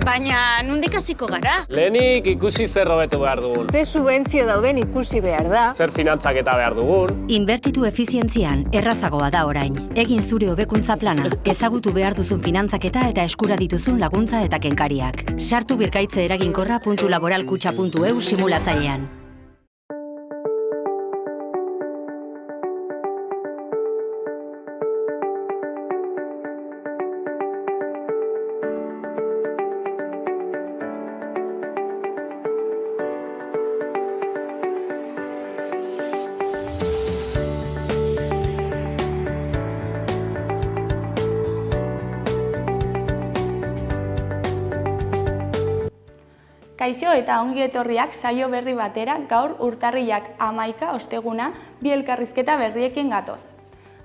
Baina nondik hasiko gara? Lehenik ikusi zer hobetu behar dugun. Ze subentzio dauden ikusi behar da. Zer finantzaketa behar dugun. Inbertitu efizientzian errazagoa da orain. Egin zure hobekuntza plana, ezagutu behar duzun finantzaketa eta eskura dituzun laguntza eta kenkariak. Sartu birkaitze eraginkorra.laboralkutxa.eu simulatzailean. Kaixo eta ongi etorriak saio berri batera gaur urtarrilak 11 osteguna bi elkarrizketa berriekin gatoz.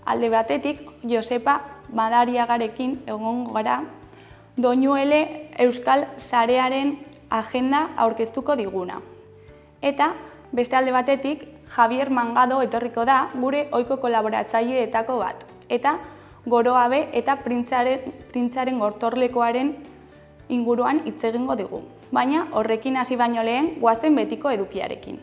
Alde batetik Josepa Madariagarekin egongo gara Doinuele Euskal Sarearen agenda aurkeztuko diguna. Eta beste alde batetik Javier Mangado etorriko da gure ohiko kolaboratzaileetako bat. Eta Goroabe eta printzaren gortorlekoaren inguruan hitz egingo digu. Baina horrekin hasi baino lehen goazen betiko edukiarekin.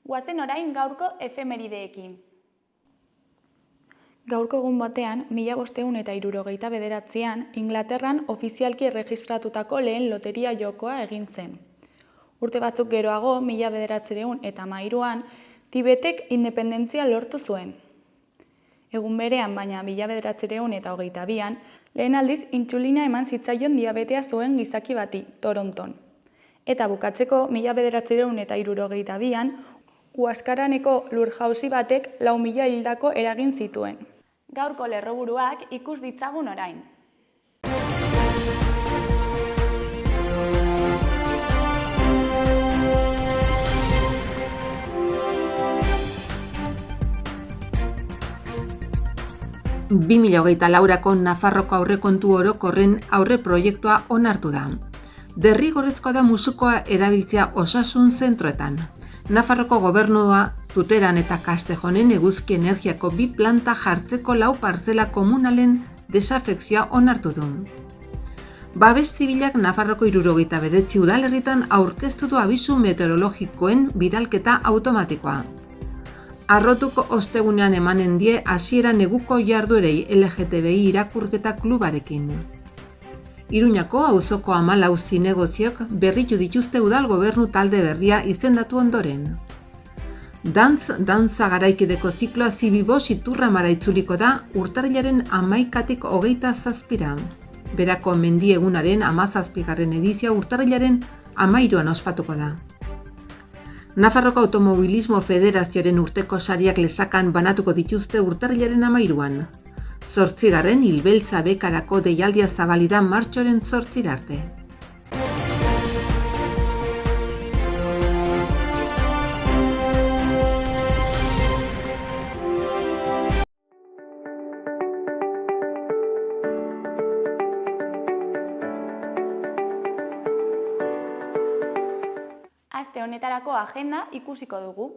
Goazen orain gaurko efemerideekin. Gaurko egun batean, 1569an, Inglaterran ofizialki erregistratutako lehen loteria jokoa egin zen. Urte batzuk geroago, 1913an, Tibetek independentzia lortu zuen. Egun berean, baina 1922an, lehen aldiz intsulina eman zitzaion diabetea zuen gizaki bati, Toronton. Eta bukatzeko, 1962an, Huaskaraneko lurjauzi batek 4.000 hildako eragin zituen. Gaurko lerroburuak ikus ditzagun orain. Laurako Nafarroko aurrekontu orokorren aurre proiektua onartu da. Derrigorrezkoa da musukoa erabiltzea osasun zentroetan. Nafarroko gobernua Tuteran eta Castejonen eguzki energiako 2 planta jartzeko 4 partzela komunalen desafekzioa onartu du. Babes Zibilak Nafarroko 79 udalerritan aurkeztu du abisu meteorologikoen bidalketa automatikoa. Arrotuko ostegunean emanen die hasiera neguko jarduerei LGTBI irakurketa klubarekin. Iruñako auzoko 14 zinegoziok berritu dituzte udal gobernu talde berria izendatu ondoren. Dantza garaikideko zikloa Zibibos Iturramara itzuliko da urtarrilaren 11tik 27. Berako mendiegunaren 17. edizioa urtarrilaren 13an ospatuko da. Nafarroko Automobilismo Federazioaren urteko sariak lesakan banatuko dituzte urtarrilaren 13an. 8. Hilbeltza bekarako deialdia zabali da martxoaren 8 arte. Aste honetarako agenda ikusiko dugu.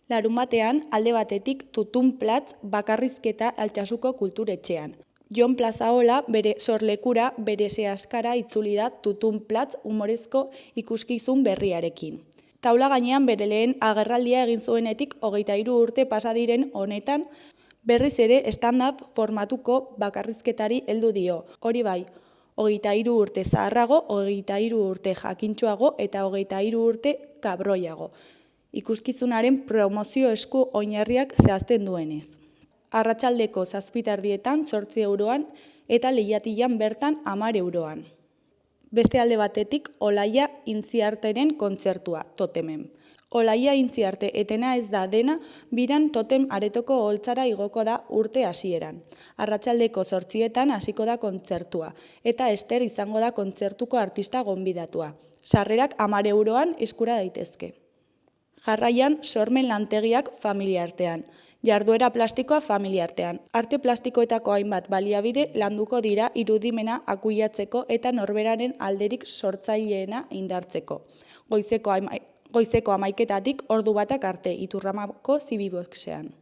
Larunbatean, alde batetik Tutun Platz bakarrizketa Altsasuko kulturetxean. Jon Plazaola bere sorlekura bere sehaskara itzuli da Tutun Platz humorezko ikuskizun berriarekin. Taula gainean bere lehen agerraldia egin zuenetik 23 urte pasa diren honetan, berriz ere stand-up formatuko bakarrizketari heldu dio. Hori bai, 23 urte zaharrago, 23 urte jakintsuago eta 23 urte kabroiago. Ikuskizunaren promozio esku oinarriak zehazten duenez. Arratsaldeko 7:00 €8 eta lehiatilan bertan 10 €. Beste alde batetik Olaia Intziarteren kontzertua, Totemen. Olaia Intziarte etena ez da dena, biran Totem aretoko oholtzara igoko da urte hasieran. Arratsaldeko 8:00 hasiko da kontzertua, eta Ester izango da kontzertuko artista gonbidatua. Sarrerak 10 € eskura daitezke. Jarraian, sormen lantegiak familiartean. Jarduera plastikoa familiartean. Arte plastikoetako hainbat baliabide landuko dira irudimena akuiatzeko eta norberaren alderik sortzaileena indartzeko. Goizeko 11:00 ordu batak arte Iturramako Zibiboxean.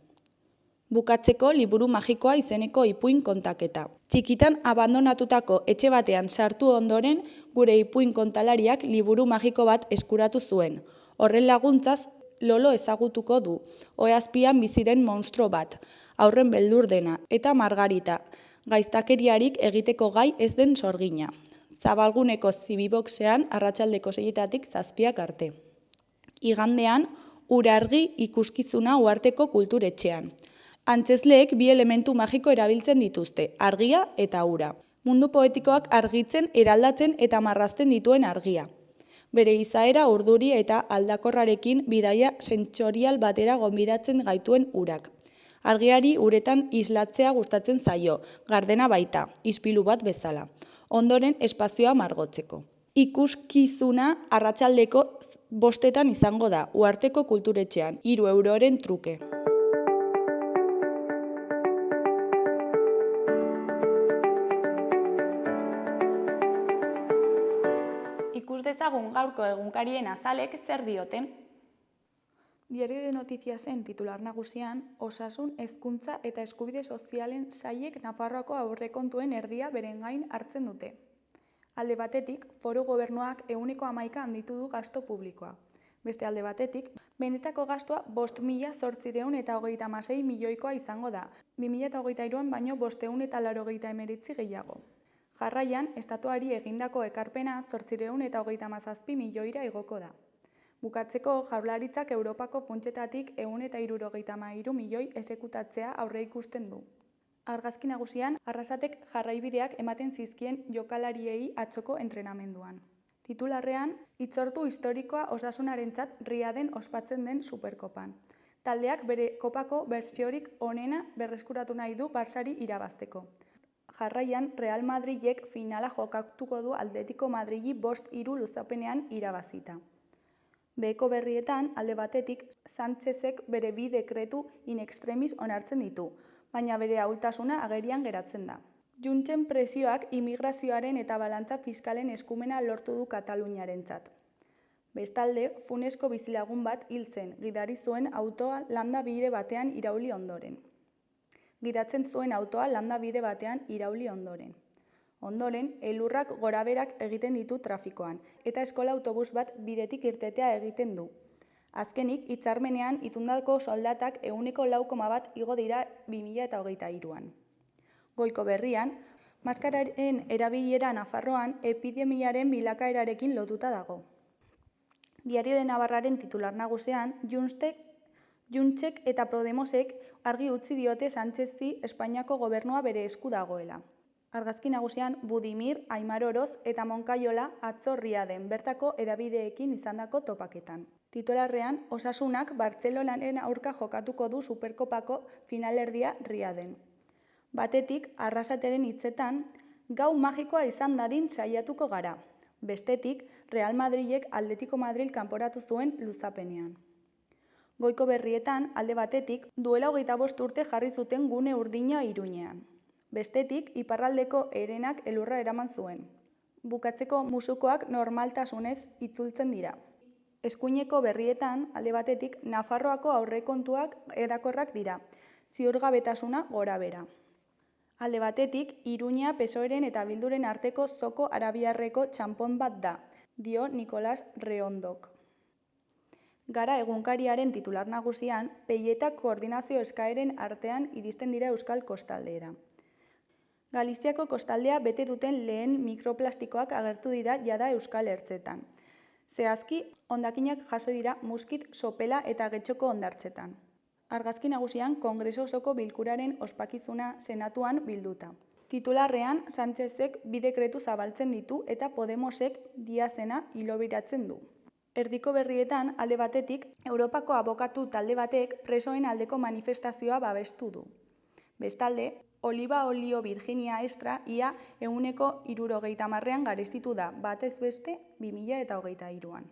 Bukatzeko liburu magikoa izeneko ipuin kontaketa. Txikitan abandonatutako etxe batean sartu ondoren, gure ipuin kontalariak liburu magiko bat eskuratu zuen. Horren laguntzaz, Lolo ezagutuko du, oheazpian bizi den monstruo bat, haurren beldur dena, eta Margarita, gaiztakeriarik egiteko gai ez den sorgina. Zabalguneko zibiboxean arratsaldeko 6:00 7:00 arte. Igandean, Urargi ikuskizuna Uharteko kulturetxean. Antzezleek bi elementu magiko erabiltzen dituzte, argia eta ura. Mundu poetikoak argitzen, eraldatzen eta marrazten dituen argia. Bere izaera urduri eta aldakorrarekin bidaia sentsorial batera gonbidatzen gaituen urak. Argiari uretan islatzea gustatzen zaio, gardena baita, ispilu bat bezala. Ondoren espazioa margotzeko. Ikuskizuna arratsaldeko 5:00 izango da, Uharteko kulturetxean, 3 euroren truke. Ikus dezagun gaurko egunkarien azalek zer dioten. Diario de Notiziasen titular nagusian, Osasun, Hezkuntza eta Eskubide Sozialen sailek Nafarroako aurrekontuen erdia beren gain hartzen dute. Alde batetik, foru gobernuak 111 handitu du gasto publikoa. Beste alde batetik, benetako gastua 5.836 milioikoa izango da, 2023an baino 589 gehiago. Jarraian, estatuari egindako ekarpena 837 milioira igoko da. Bukatzeko, Jaurlaritzak Europako funtsetatik 173 milioi esekutatzea aurreikusten du. Argazki nagusian, Arrasatek jarraibideak ematen zizkien jokalariei atzoko entrenamenduan. Titularrean, hitzordu historikoa Osasunarentzat Riaden ospatzen den Superkopan. Taldeak bere kopako bertsiorik onena berreskuratu nahi du Barsari irabazteko. Jarraian, Real Madrilek finala jokatuko du Atletico Madrili 5-3 luzapenean irabazita. Beheko berrietan, alde batetik, Sánchezek bere 2 dekretu in extremis onartzen ditu, baina bere ahultasuna agerian geratzen da. Juntsen presioak immigrazioaren eta balantza fiskalen eskumena lortu du Kataluniarentzat. Bestalde, Funesko bizilagun bat hil zen, gidari zuen autoa landa bide batean irauli ondoren. Gidatzen zuen autoa landa bide batean irauli ondoren. Ondoren, elurrak goraberak egiten ditu trafikoan, eta eskola autobus bat bidetik irtetea egiten du. Azkenik, hitzarmenean itundako soldatak 4,1% igo dira 2023an. Goiko berrian, maskararen erabilera Nafarroan epidemiaren bilakaerarekin lotuta dago. Diario de Navarraren titular nagusian, Juntsek eta Podemosek argi utzi diote Sánchezi Espainiako gobernua bere esku dagoela. Argazki nagusian, Budimir, Aimar Oroz eta Monkaiola atzo Riaden bertako hedabideekin izandako topaketan. Titularrean, Osasunak Bartzelonaren aurka jokatuko du Superkopako finalerdia Riaden. Batetik, Arrasateren hitzetan, gau magikoa izan dadin saiatuko gara. Bestetik, Real Madrilek Atletico Madril kanporatu zuen luzapenean. Goiko berrietan, alde batetik, duela 25 urte jarri zuten gune urdina Iruñean. Bestetik, iparraldeko herenak elurra eraman zuen. Bukatzeko musukoak normaltasunez itzultzen dira. Eskuineko berrietan, alde batetik, Nafarroako aurrekontuak edakorrak dira, ziurgabetasuna gorabehera. Alde batetik, Iruña PSOEren eta Bilduren arteko zoko arabiarreko txanpon bat da, dio Nicolas Reondok. Gara egunkariaren titular nagusian, peietak koordinazio eskaeren artean iristen dira Euskal kostaldeera. Galiziako kostaldea bete duten lehen mikroplastikoak agertu dira jada Euskal ertzetan. Zehazki, hondakinak jaso dira Muskit, Sopela eta Getxoko hondartzetan. Argazki nagusian, Kongreso osoko bilkuraren ospakizuna senatuan bilduta. Titularrean, Sánchezek 2 dekretu zabaltzen ditu eta Podemosek Diazena hilobiratzen du. Erdiko berrietan, alde batetik, Europako abokatu talde batek presoen aldeko manifestazioa babestu du. Bestalde, Oliba Olio Virginia Extra ia 160an garestitu da, batez beste 2023an.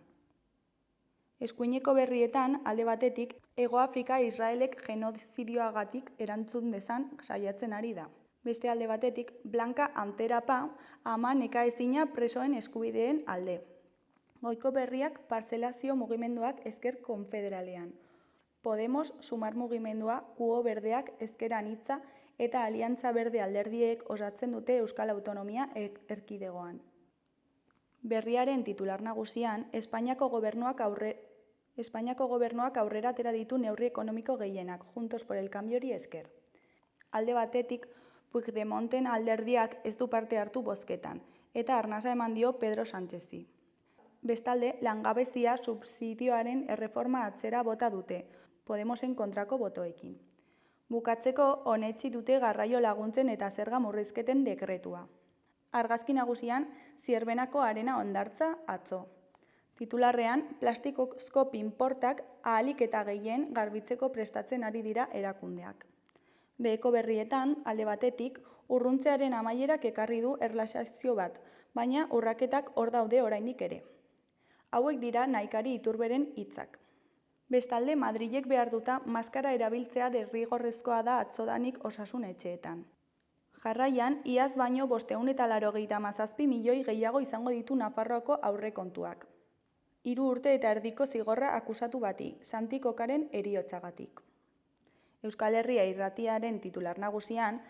Eskuineko berrietan, alde batetik, Hego Afrika Israelek genozidioagatik erantzun dezan saiatzen ari da. Beste alde batetik, Blanca Anterapa ama nekaezina presoen eskubideen alde. Goiko berriak parzelazio mugimenduak ezker konfederalean. Podemos Sumar mugimendua, Kuo Berdeak ezker anitza eta Aliantza Berde alderdiek osatzen dute Euskal Autonomia Erkidegoan. Berriaren titular nagusian, Espainiako gobernuak aurrera atera ditu neurri ekonomiko gehienak, Juntos por el Cambiori esker. Alde batetik, Puigdemonten alderdiak ez du parte hartu bozketan, eta arnasa eman dio Pedro Sánchezi. Bestalde, langabezia subsidioaren erreforma atzera bota dute, Podemosen kontrako botoekin. Bukatzeko, onetsi dute garraio laguntzen eta zerga murrizketen dekretua. Argazki nagusian, Zierbenako arena hondartza atzo. Titularrean, plastikozko pinportak ahalik eta gehien garbitzeko prestatzen ari dira erakundeak. Beheko berrietan, alde batetik, urruntzearen amaierak ekarri du erlaxazio bat, baina urraketak hor daude oraindik ere. Hauek dira Naikari Iturberen hitzak. Bestalde, Madrilek behar duta maskara erabiltzea derrigorrezkoa da atzodanik osasun etxeetan. Jarraian, iaz baino 587 milioi gehiago izango ditu Nafarroako aurrekontuak. 3 urte eta erdiko zigorra akusatu bati, Santi Kokaren heriotzagatik. Euskal Herria irratiaren titular nagusian,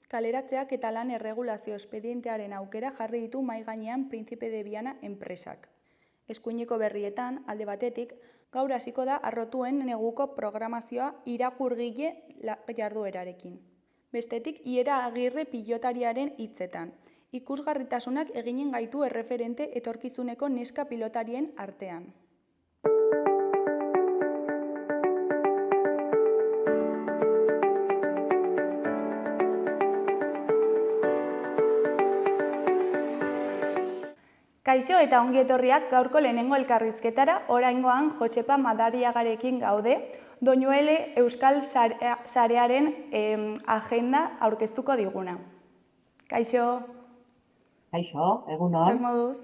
kaleratzeak eta lan erregulazio espedientearen aukera jarri ditu mahai gainean Príncipe de Viana enpresak. Eskuineko berrietan, alde batetik, gaur hasiko da arrotuen neguko programazioa irakurgile jarduerarekin. Bestetik, Iera Agirre pilotariaren hitzetan. Ikusgarritasunak eginen gaitu erreferente etorkizuneko neska pilotarien artean. Kaixo eta ongi etorriak gaurko lehenengo elkarrizketara, oraingoan Jotxepa Madariagarekin gaude, Doñuele Euskal Sarearen agenda aurkeztuko diguna. Kaixo. Kaixo, egunon. Zer moduz.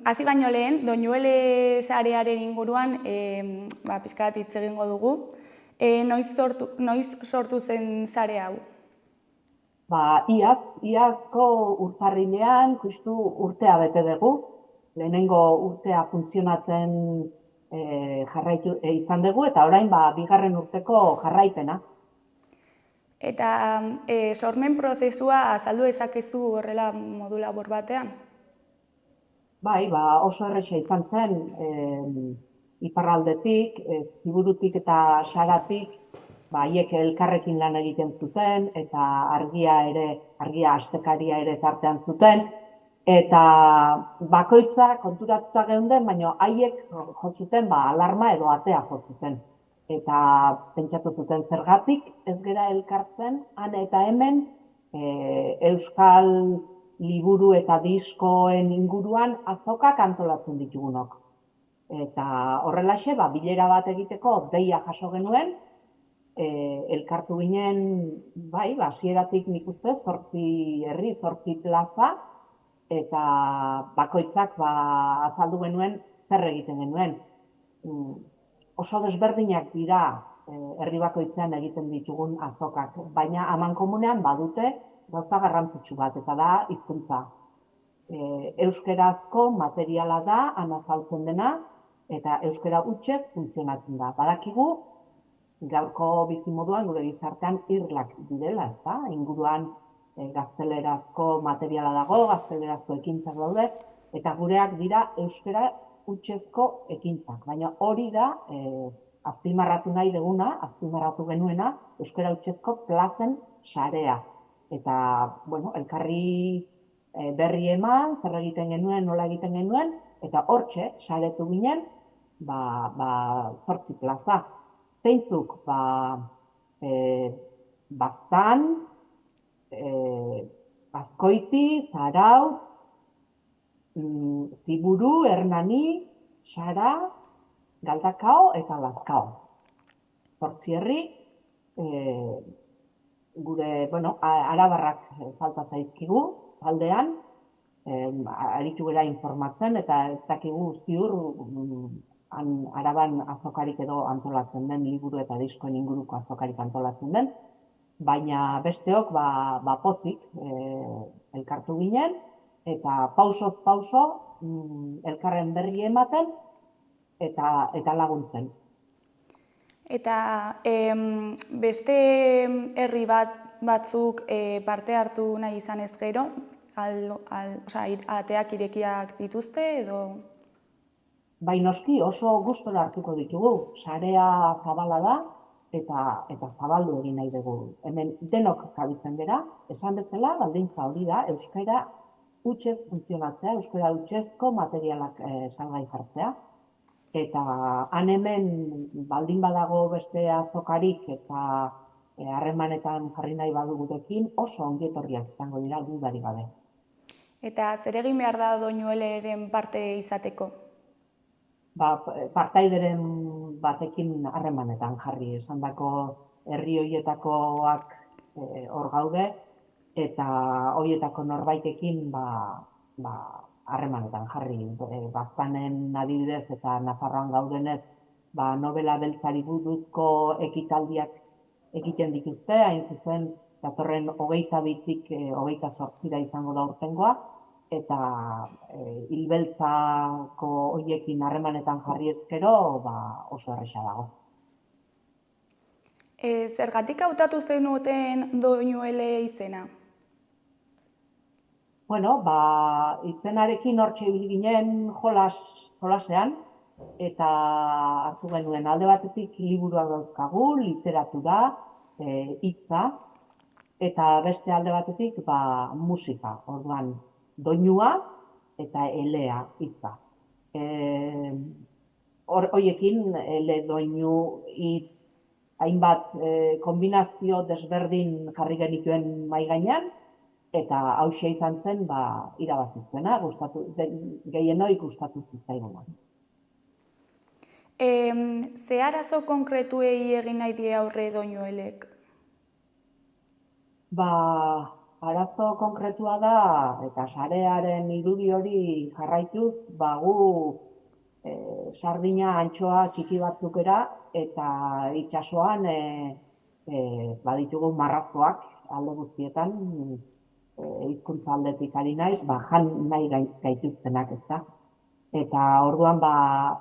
Hasi baino lehen, Doñuele Sarearen inguruan pixkat hitz egingo dugu. Noiz sortu zen sare hau? Iazko urtarrilean justu urtea bete dugu. Lehenengo urtea funtzionatzen izan dugu eta orain bigarren urteko jarraipena. Eta sormen prozesua azaldu ezakezu horrela modu labur batean? Bai, oso erresa izan zen iparraldetik, Ziburutik eta Saratik, haiek elkarrekin lan egiten zuten eta argia astekaria ere tartean zuten. Eta bakoitza konturatuta geunden, baina haiek jo zuten alarma edo atea jo zuten. Eta pentsatu zuten zergatik ez gera elkartzen, han eta hemen euskal liburu eta diskoen inguruan azokak antolatzen ditugunok. Eta horrelaxe, bilera bat egiteko deia jaso genuen, elkartu ginen, hasieratik nik uste, 8 herri, 8 plaza, eta bakoitzak azaldu genuen zer egiten genuen. Oso desberdinak dira herri bakoitzean egiten ditugun azokak, baina amankomunean badute gauza garrantzitsu bat, eta da hizkuntza. Euskerazko materiala da, han azaltzen dena, eta euskera hutsez funtzionatzen da. Badakigu, gaurko bizimoduan gure gizartean irlak direla, ezta? Inguruan gaztelerazko materiala dago, gaztelerazko ekintzak daude, eta gureak dira euskera hutsezko ekintzak. Baina hori da, azpimarratu nahi duguna, azpimarratu genuena, euskera hutsezko plazen sarea. Eta, elkarri berri eman, zer egiten genuen, nola egiten genuen, eta hortxe, saretu ginen, 8 plaza. Zeintzuk, Baztan, Azkoiti, Zarau, Ziburu, Hernani, Sara, Galdakao eta Lazkao. 8 herri, gure, arabarrak falta zaizkigu, aldean, aritu gara informatzen eta ez dakigu ziur araban azokarik edo antolatzen den, liburu eta diskoen inguruko azokarik antolatzen den, baina besteok pozik elkartu ginen, eta pausoz pauso elkarren berri ematen, eta laguntzen. Eta beste herri batzuk parte hartu nahi izan ez gero, ateak irekiak dituzte edo? Bai noski oso gustora hartuko ditugu, sarea zabala da eta zabaldu egin nahi dugu. Hemen denok kabitzen dira, esan bezala, baldintza hori da, euskara hutsez funtzionatzea, euskara hutsezko materialak salgai jartzea. Eta han hemen baldin badago beste azokarik eta harremanetan jarri nahi badu gurekin oso ongietorriak izango dira dudarik gabe. Eta zer egin behar da Doñueleren parte izateko? Partaideren batekin harremanetan jarri, esandako herri horietakoak hor gaude eta horietako norbaitekin harremanetan jarri. Baztanen adibidez eta Nafarroan gaudenez novela beltzari buruzko ekitaldiak egiten dituzte, hain zuzen datorren 22-tik 28 izango da urtengoa, eta hilbeltzako horiekin harremanetan jarri ezkero oso erresa dago. Zergatik hautatu zenuten Doñuele izena? Bueno, izenarekin hortxe ibili ginen jolasean, eta hartu genuen alde batetik liburuak dauzkagu, literatura, hitza, eta beste alde batetik musika, orduan doinua eta elea hitza. Horiekin ele, doinu, hitz, hainbat kombinazio desberdin jarri genituen mahai gainean, eta hauxe izan zen irabazitzena, gehienoi gustatu zitzaiguna. Ze arazo konkretuei egin nahi die aurre Doñuelek? Arazo konkretua da, eta sarearen irudi hori jarraituz, gu sardina antxoa txiki batzukera, eta itsasoan baditugu marrazoak alde guztietan, hizkuntza aldetik ari naiz, jan nahi gaituztenak, ezta? Eta orduan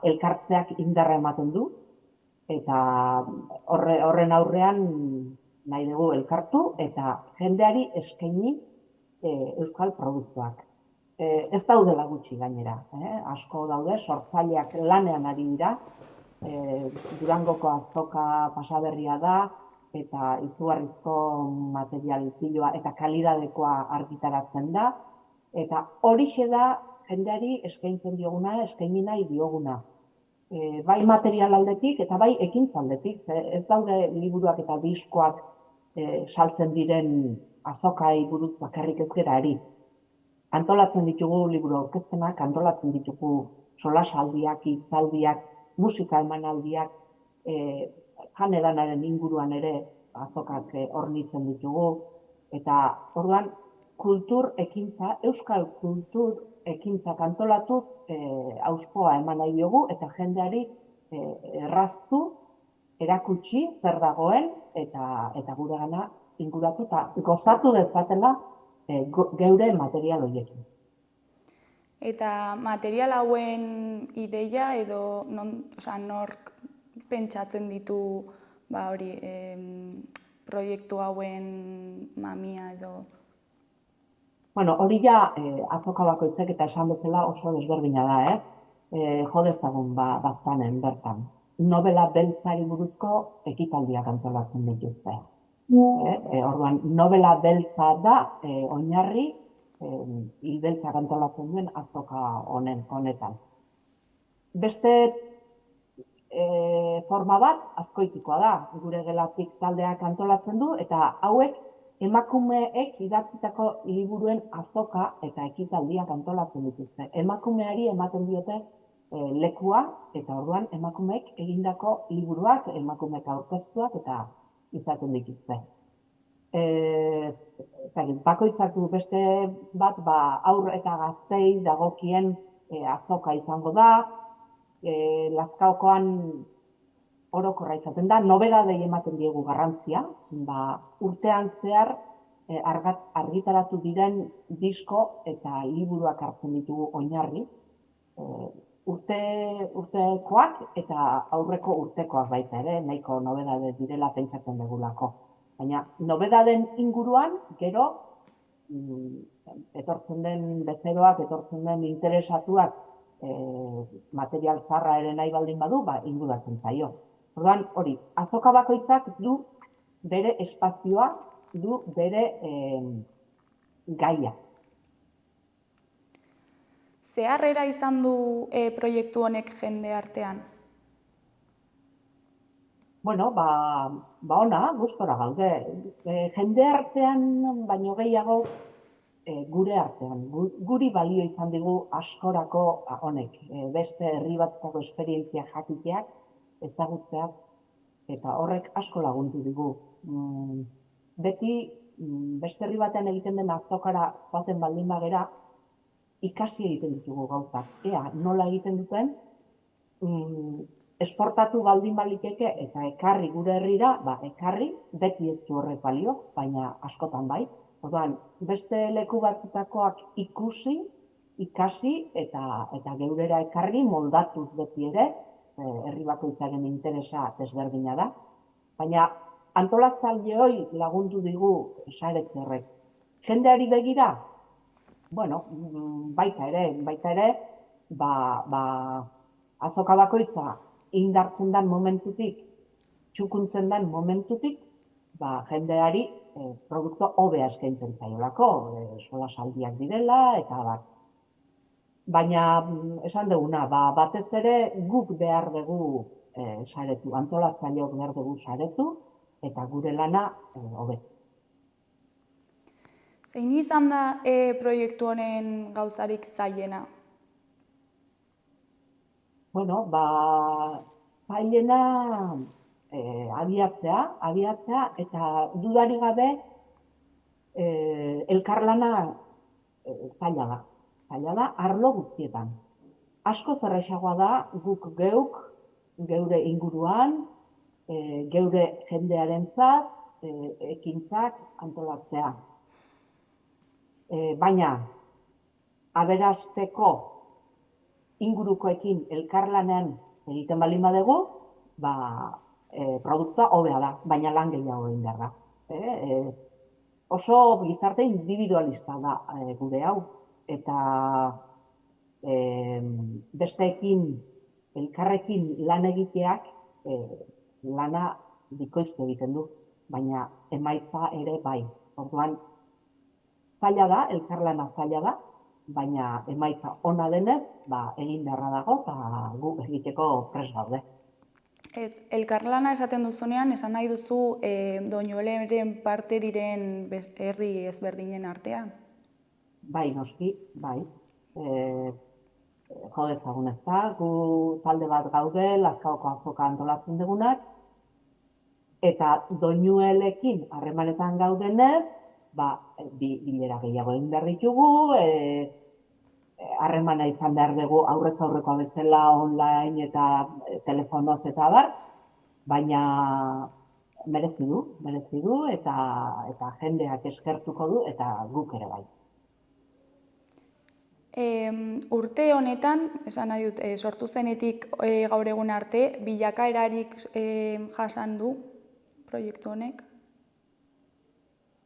elkartzeak indarra ematen du, eta horren aurrean nahi dugu elkartu eta jendeari eskaini euskal produktuak. Ez daudela gutxi gainera, asko daude, sortzaileak lanean ari dira, Durangoko azoka pasaberria da, eta izugarrizko material filoa eta kalidadekoa argitaratzen da, eta horixe da jendeari eskaintzen dioguna, eskaini nahi dioguna. Bai material aldetik eta bai ekintza aldetik, ez daude liburuak eta diskoak saltzen diren azokai buruz bakarrik ez gara ari. Antolatzen ditugu liburu aurkezpenak, antolatzen ditugu solasaldiak, hitzaldiak, musika emanaldiak, jan edanaren inguruan ere azokak hornitzen ditugu, eta orduan kultur ekintza, euskal kultur ekintzak antolatuz auspoa eman nahi diogu eta jendeari erraztu, erakutsi zer dagoen eta gure gana inguratu eta gozatu dezatela geure material horiekin. Eta material hauen ideia edo nork pentsatzen ditu proiektu hauen mamia edo? Bueno, hori ja azoka bakoitzak eta esan bezala oso desberdina da, ez? Jo dezagun baztanen bertan. Novela beltzari buruzko ekitaldiak antolatzen dituzte. Orduan, novela beltza da oinarri hilbeltzak antolatzen duen azoka honetan. Beste forma bat azkoitikoa da, gure gelatik taldeak antolatzen du, eta hauek emakumeek idatzitako liburuen azoka eta ekitaldiak antolatzen dituzte. Emakumeari ematen diote lekua, eta orduan emakumeek egindako liburuak, emakumeek aurkeztuak eta izaten dituzte. Bakoitzak du beste bat, haur eta gaztei dagokien azoka izango da, Lazkaokoan orokorra izaten da, nobedadei ematen diegu garrantzia, urtean zehar argitaratu diren disko eta liburuak hartzen ditugu oinarri, urtekoak eta aurreko urtekoak baita ere, nahiko nobedade direla pentsatzen dugulako. Baina nobedaden inguruan, gero, etortzen den bezeroak, etortzen den interesatuak, material zarra ere nahi baldin badu, inguratzen zaio. Orduan, hori, azoka bakoitzak du bere espazioa, du bere gaia. Ze harrera izan du proiektu honek jende artean? Bueno, ona, gustora gaude. Jende artean, baino gehiago, gure artean. Guri balio izan digu askorako honek. Beste herri batzutako esperientzia jakiteak, ezagutzeak, eta horrek asko lagundu digu. Beti, beste herri batean egiten den azokara joaten baldin bagera, ikasi egiten ditugu gauzak. Ea, nola egiten duten, esportatu baldin baliteke eta ekarri gure herrira, ekarri, beti ez du horrek balio, baina askotan bai. Orduan, beste leku batzutakoak ikusi, ikasi eta geurera ekarri moldatuz beti ere, herri bakoitzaren interesa desberdina da. Baina antolatzaileoi lagundu digu saretze horrek. Jendeari begira, bueno, baita ere, azoka bakoitza indartzen den momentutik, txukuntzen den momentutik, jendeari produktu hobea eskaintzen zaiolako, solasaldiak direla, eta bat. Baina, esan duguna, batez ere guk behar dugu saretu, antolatzaileok behar dugu saretu, eta gure lana hobetu. Zein izan da proiektu honen gauzarik zailena? Bueno, zailena abiatzea eta dudari gabe elkarlana zaila da. Zaila da arlo guztietan. Asko zerrexagoa da guk geure inguruan, geure jendearentzat, ekintzak antolatzea. Baina, aberasteko ingurukoekin elkarlanean egiten baldin badugu, produktua hobea da, baina lan gehiago egin behar da. Oso gizarte individualista da gure hau, eta besteekin elkarrekin lan egiteak lana bikoiztu egiten du, baina emaitza ere bai. Orduan, zaila da, elkarlana zaila da, baina emaitza ona denez, egin beharra dago, eta gu egiteko prest gaude. Elkarlana esaten duzunean, esan nahi duzu Doñueleren parte diren herri ezberdinen artean? Bai, noski, bai. Jo dezagun ez da, gu talde bat gaude, Lazkaoko azoka antolatzen dugunak, eta Doñuelekin harremanetan gaudenez, bilera gehiago egin behar ditugu, harremana izan behar dugu aurrez aurrekoa bezala online eta telefonoz eta bar, baina merezi du eta jendeak eskertuko du eta guk ere bai. Urte honetan, esan nahi dut, sortu zenetik gaur egun arte, bilakaerarik jasan du proiektu honek?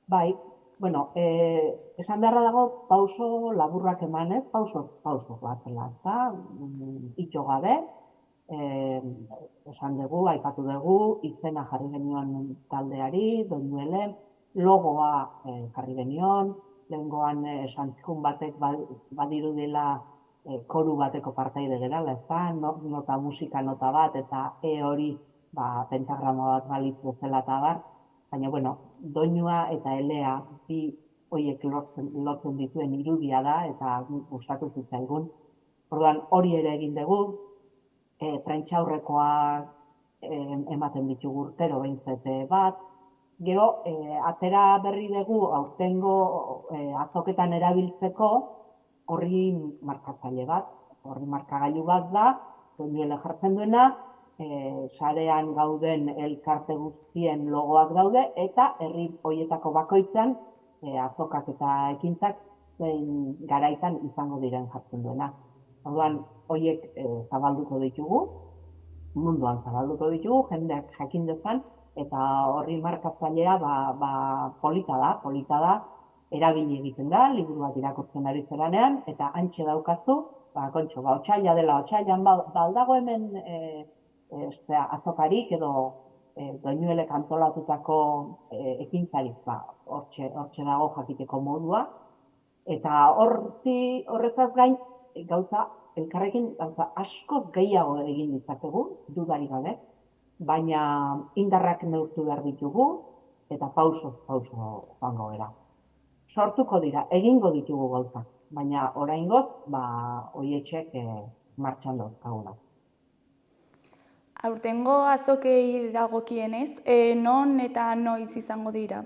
Bai, bueno, esan beharra dago pauso laburrak emanez, pauso bat dela, eta itxo gabe, esan dugu, aipatu dugu, izena jarri genion taldeari, Doñuelen, logoa jarri genion, lehengoan esantzikun batek badirudela koru bateko partaide gerala, ez da, nota musika nota bat, eta hori pentagrama bat balitz bezala eta bar, baina, bueno, doinua eta elea bi horiek lotzen dituen irudia da eta gustatu zitzaigun. Orduan hori ere egin dugu, prentsaurrekoak ematen ditugu urtero behintzat bat. Gero, atera berri dugu aurtengo azoketan erabiltzeko horri markatzaile bat. Horri markagailu bat da, Doñuele jartzen duena, sarean gauden elkarte guztien logoak daude eta herri horietako bakoitzan azokak eta ekintzak zein garaitan izango diren jartzen duena. Orduan, horiek zabalduko ditugu, munduan zabalduko ditugu, jendeak jakin dezan, eta horri markatzailea polita da, erabili egiten da, liburu bat irakurtzen ari zeranean, eta hantxe daukazu, kontxo, otsaila dela, otsailan baldago hemen azokarik edo doinuelek antolatutako ekintzarik, hortxe dago jakiteko modua, eta horrezaz gain, elkarrekin gauza asko gehiago egin ditzakegu, dudarik gabe, baina indarrak neurtu behar ditugu, eta pauso joango gara. Sortuko dira, egingo ditugu gauzak, baina oraingoz, horietxek martxan dauzkaguna. Aurtengo azokei dagokienez, non eta noiz izango dira?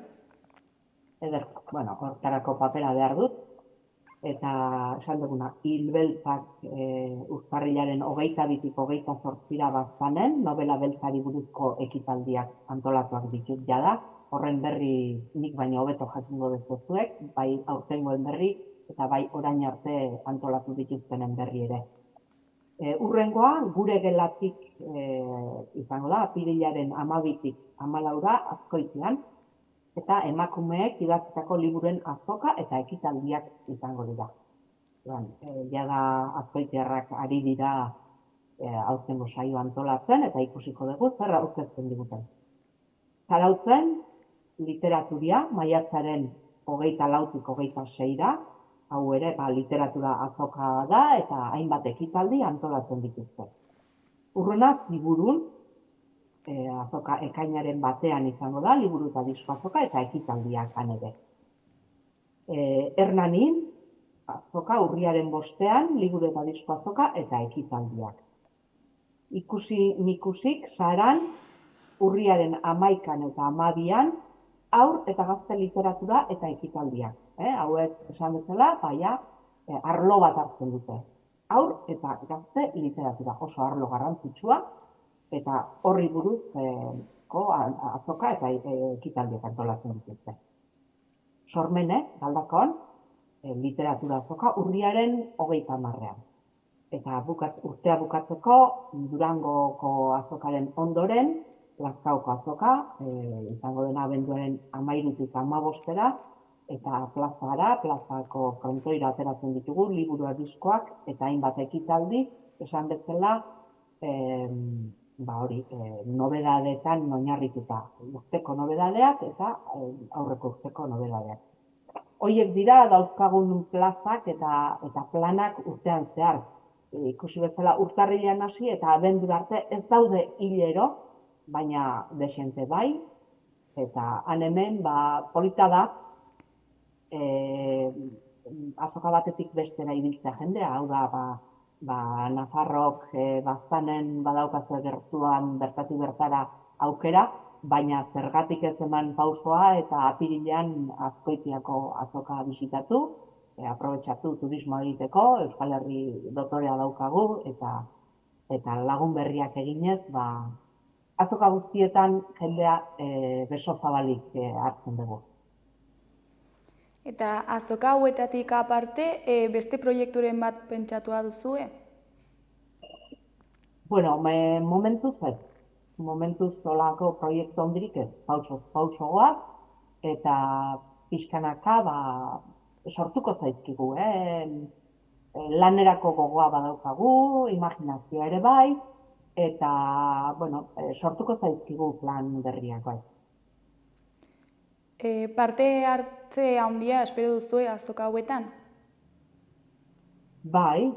Hortarako papera behar dut, eta esan duguna, hilbeltzak urtarrilaren 22-tik 28-ra baztanen, novela beltzari buruzko ekitaldiak antolatuak ditut jada, horren berri nik baino hobeto jakingo dezuek, bai aurtengoen berri eta bai orain arte antolatu dituztenen berri ere. Urrengoa, gure gelatik izango da, apirilaren 12-tik 14-ra Azkoitian, eta emakumeek idatzitako liburuen azoka eta ekitaldiak izango dira. Jada Azkoitiarrak ari dira aurtengo saio antolatzen, eta ikusiko dugu zer aurkezten diguten. Zarautzen, literaturia, maiatzaren 24-tik 26-ra, hau ere literatura azoka da eta hainbat ekitaldi antolatzen dituzte. Urrunaz, liburun, azoka ekainaren batean izango da, liburu eta disko azoka eta ekitaldiak ere. Hernanin, azoka urriaren 5-ean, liburu eta disko azoka eta ekitaldiak. Ikusik, Saran, urriaren 11-an eta 12-an, haur eta gazte literatura eta ekitaldiak. Hauek esan bezala, arlo bat hartzen dute. Haur eta gazte literatura, oso arlo garrantzitsua, eta horri buruzko azoka eta ekitaldiak antolatzen dituzte. Sormene, Galdakon, literatura azoka urriaren 30-ean. Eta urtea bukatzeko, Durangoko azokaren ondoren, Lazkaoko azoka, izango dena abenduaren 13-tik 15-era, eta plazako frontoira ateratzen ditugu, liburua diskoak eta hainbat ekitaldi, esan bezala, nobedadeetan oinarrituta, urteko nobedadeak eta aurreko urteko nobedadeak. Horiek dira dauzkagun plazak eta planak urtean zehar. Ikusi bezala urtarrilean hasi eta abendura arte ez daude hilero, baina desente bai, eta han hemen polita da, azoka batetik bestera ibiltzea jendea, hau da, Nafarrok baztanen badaukazue gertuan bertatik bertara aukera, baina zergatik ez eman pausoa eta apirilean Azkoitiako azoka bisitatu, aprobetxatu turismo egiteko, Euskal Herri dotorea daukagu, eta lagun berriak eginez, azoka guztietan jendea beso zabalik hartzen dugu. Eta azoka hauetatik aparte, beste proiekturen bat pentsatua duzue? Momentuz ez. Momentuz solako proiektu hondirik ez. Pauso goaz, eta pixkanaka sortuko zaizkigu. Lanerako gogoa badaukagu, imaginazioa ere bai, eta sortuko zaizkigu plan berriak bai. Parte hartze handia espero duzue azoka hauetan? Bai,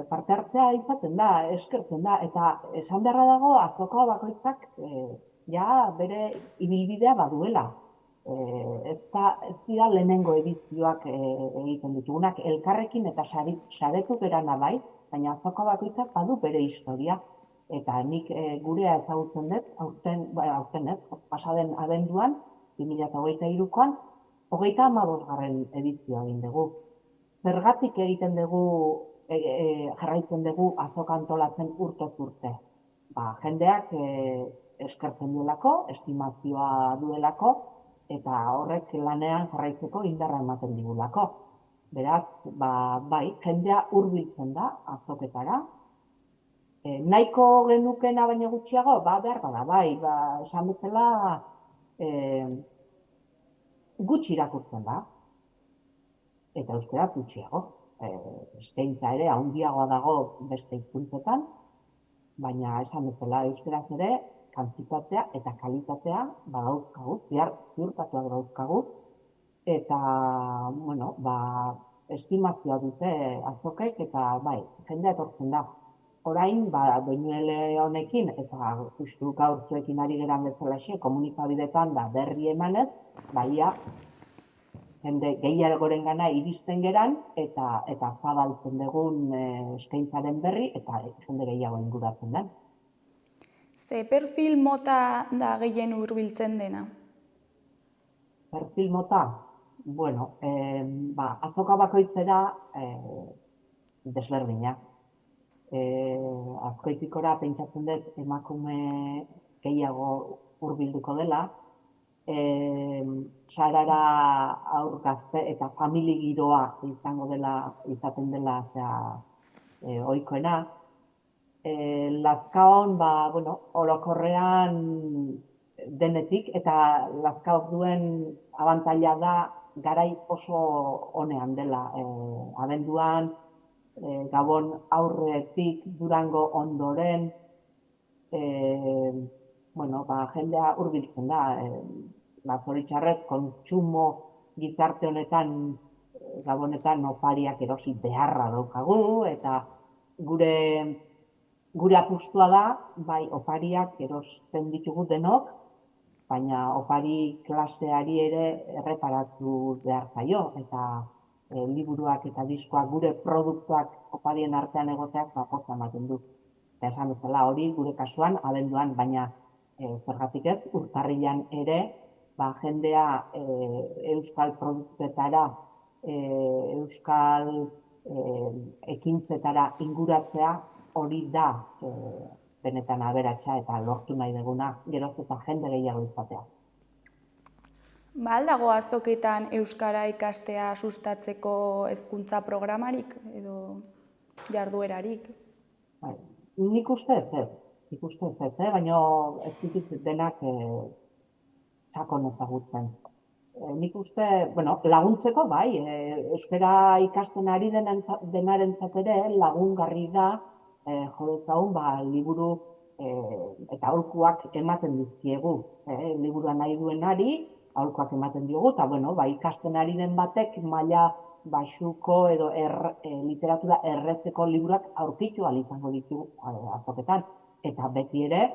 parte hartzea izaten da, eskertzen da, eta esan beharra dago azoka bakoitzak bere ibilbidea baduela. Ez dira lehenengo edizioak egiten ditugunak, elkarrekin eta saretu gerana bai, baina azoka bakoitzak badu bere historia. Eta nik gurea ezagutzen dut, aurten ez, pasaden abenduan, 2023an, 35. edizioa egin dugu. Zergatik egiten dugu, jarraitzen dugu azoka antolatzen urtez urte. Jendeak eskertzen duelako, estimazioa duelako, eta horrek lanean jarraitzeko indarra ematen digulako. Beraz, bai, jendea hurbiltzen da azoketara. Nahiko genukena baino gutxiago, behar bada, bai, esan bezala gutxi irakurtzen da, eta euskara gutxiago. Eskaintza ere handiagoa dago beste hizkuntzetan, baina esan bezala euskaraz ere kantitatea eta kalitatea badauzkagu, ziurtatuak dauzkagu, eta, bueno, estimazioa dute azokek, eta bai, jendea etortzen da. Orain, doinuele honekin, eta justu gaur zuekin ari geran bezalaxe, komunikabidetan da berri emanez, baina jende gehiagoren gana iristen geran, eta zabaltzen dugun eskaintzaren berri, eta jende gehiago inguratzen den. Ze perfil mota da gehien hurbiltzen dena? Perfil mota? Bueno, azoka bakoitzera desberdina. Azkoitikora pentsatzen dut emakume gehiago hurbilduko dela, sarara haur gazte eta famili giroa izaten dela ohikoena. Lazkaon, orokorrean denetik, eta Lazkaok duen abantaila da garai oso onean dela. Abenduan, Gabon aurretik, Durango ondoren, jendea hurbiltzen da. Zoritxarrez, kontsumo gizarte honetan, Gabonetan opariak erosi beharra daukagu, eta gure apustua da, bai, opariak erosten ditugu denok, baina opari klaseari ere erreparatu behar zaio, eta liburuak eta diskoak, gure produktuak oparien artean egoteak poza ematen du. Eta esan bezala hori gure kasuan, abenduan, baina zergatik ez, urtarrilan ere, jendea euskal produktuetara, euskal ekintzetara inguratzea, hori da benetan aberatsa eta lortu nahi duguna, geroz eta jende gehiago izatea. Aldago azoketan euskara ikastea sustatzeko hezkuntza programarik edo jarduerarik? Nik uste ez, baina ez ditut denak sakon ezagutzen. Nik uste, laguntzeko bai, euskara ikasten ari denarentzat ere lagungarri da jo dezagun liburu eta aholkuak ematen dizkiegu. Liburua nahi duenari aholkuak ematen diogu, eta ikasten ari den batek maila baxuko edo literatura errezeko liburuak aurkitu ahal izango ditu azoketan. Eta beti ere,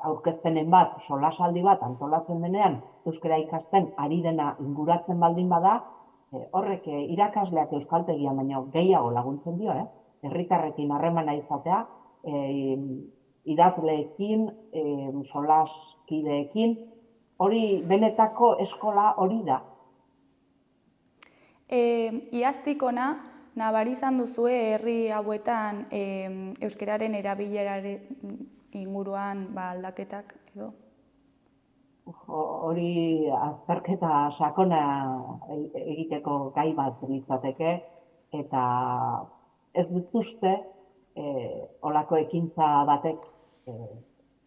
aurkezpenen bat, solasaldi bat antolatzen denean, euskara ikasten ari dena inguratzen baldin bada, horrek irakasleak euskaltegian baino gehiago laguntzen dio, herritarrekin harremana izatea, idazleekin, solaskideekin, hori benetako eskola hori da. Iaztik ona, nabari izan duzue herri hauetan euskararen erabileraren inguruan aldaketak edo? Hori azterketa sakona egiteko gai bat litzateke, eta ez dut uste olako ekintza batek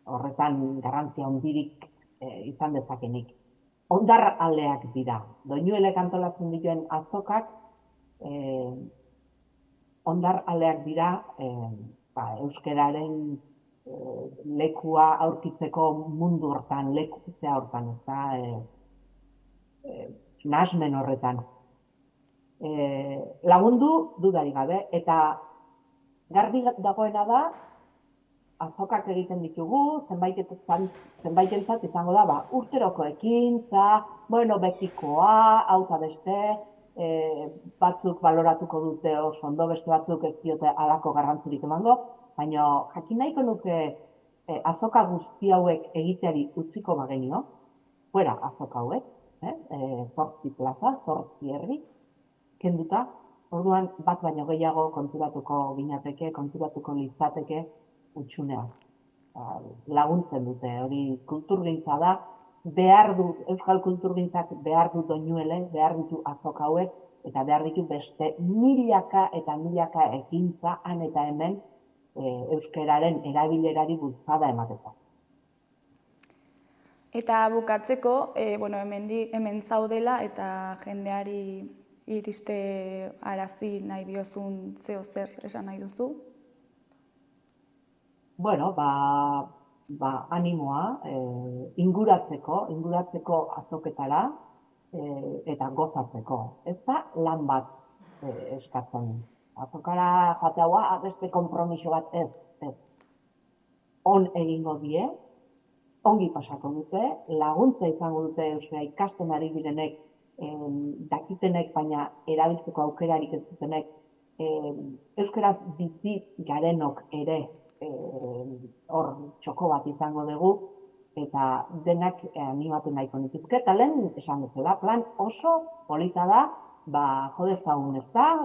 horretan garrantzia handirik izan dezakenik. Ondar aleak dira. Doinuelek antolatzen dituen azokak ondar aleak dira euskararen lekua aurkitzeko mundu hortan, lekuzea hortan, nahasmen horretan. Lagundu dudarik gabe, eta garbi dagoena da, azokak egiten ditugu, zenbaitentzat izango da, urteroko ekintza, betikoa, hau eta beste, batzuk baloratuko dute oso ondo, beste batzuk ez diote halako garrantzirik emango, baina jakin nahiko nuke azoka guzti hauek egiteari utziko bagenio, fuera azoka hauek, 8 plaza, 8 herri, kenduta, orduan bat baino gehiago konturatuko ginateke, konturatuko litzateke utxunea. Laguntzen dute, hori kulturgintza da, euskal kulturgintzak behar du doinuele, behar ditu azoka hauek, eta behar ditu beste milaka eta milaka ekintza han eta hemen euskararen erabilerari bultzada emateko. Eta bukatzeko, hemen zaudela eta jendeari iriste arazi nahi diozun zeo zer esan nahi duzu? Bueno, animoa, inguratzeko azoketara eta gozatzeko. Ez da lan bat eskatzen. Azokara joatea beste konpromiso bat ez. On egingo die, ongi pasako dute, laguntza izango dute euskara ikasten ari direnek, dakitenek, baina erabiltzeko aukerarik ez dutenek, euskaraz bizi garenok ere hor txoko bat izango dugu, eta denak animatu nahiko nituzke, eta lehen esan bezala, plan oso polita da, jo dezagun, ez da,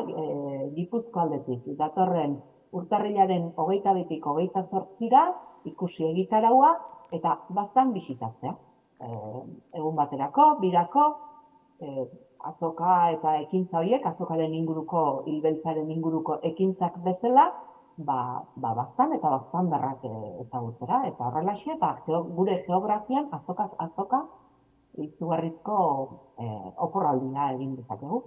Gipuzko aldetik, datorren urtarrilaren 22-tik 28-ra ikusi egitaraua, eta baztan bisitatzea. Egun baterako, birako, azoka eta ekintza horiek, azokaren inguruko, hilbeltzaren inguruko ekintzak bezala, baztan eta baztan berrak ezagutzera. Eta horrelaxe, gure geografian azoka izugarrizko oporraldia egin dezakegu.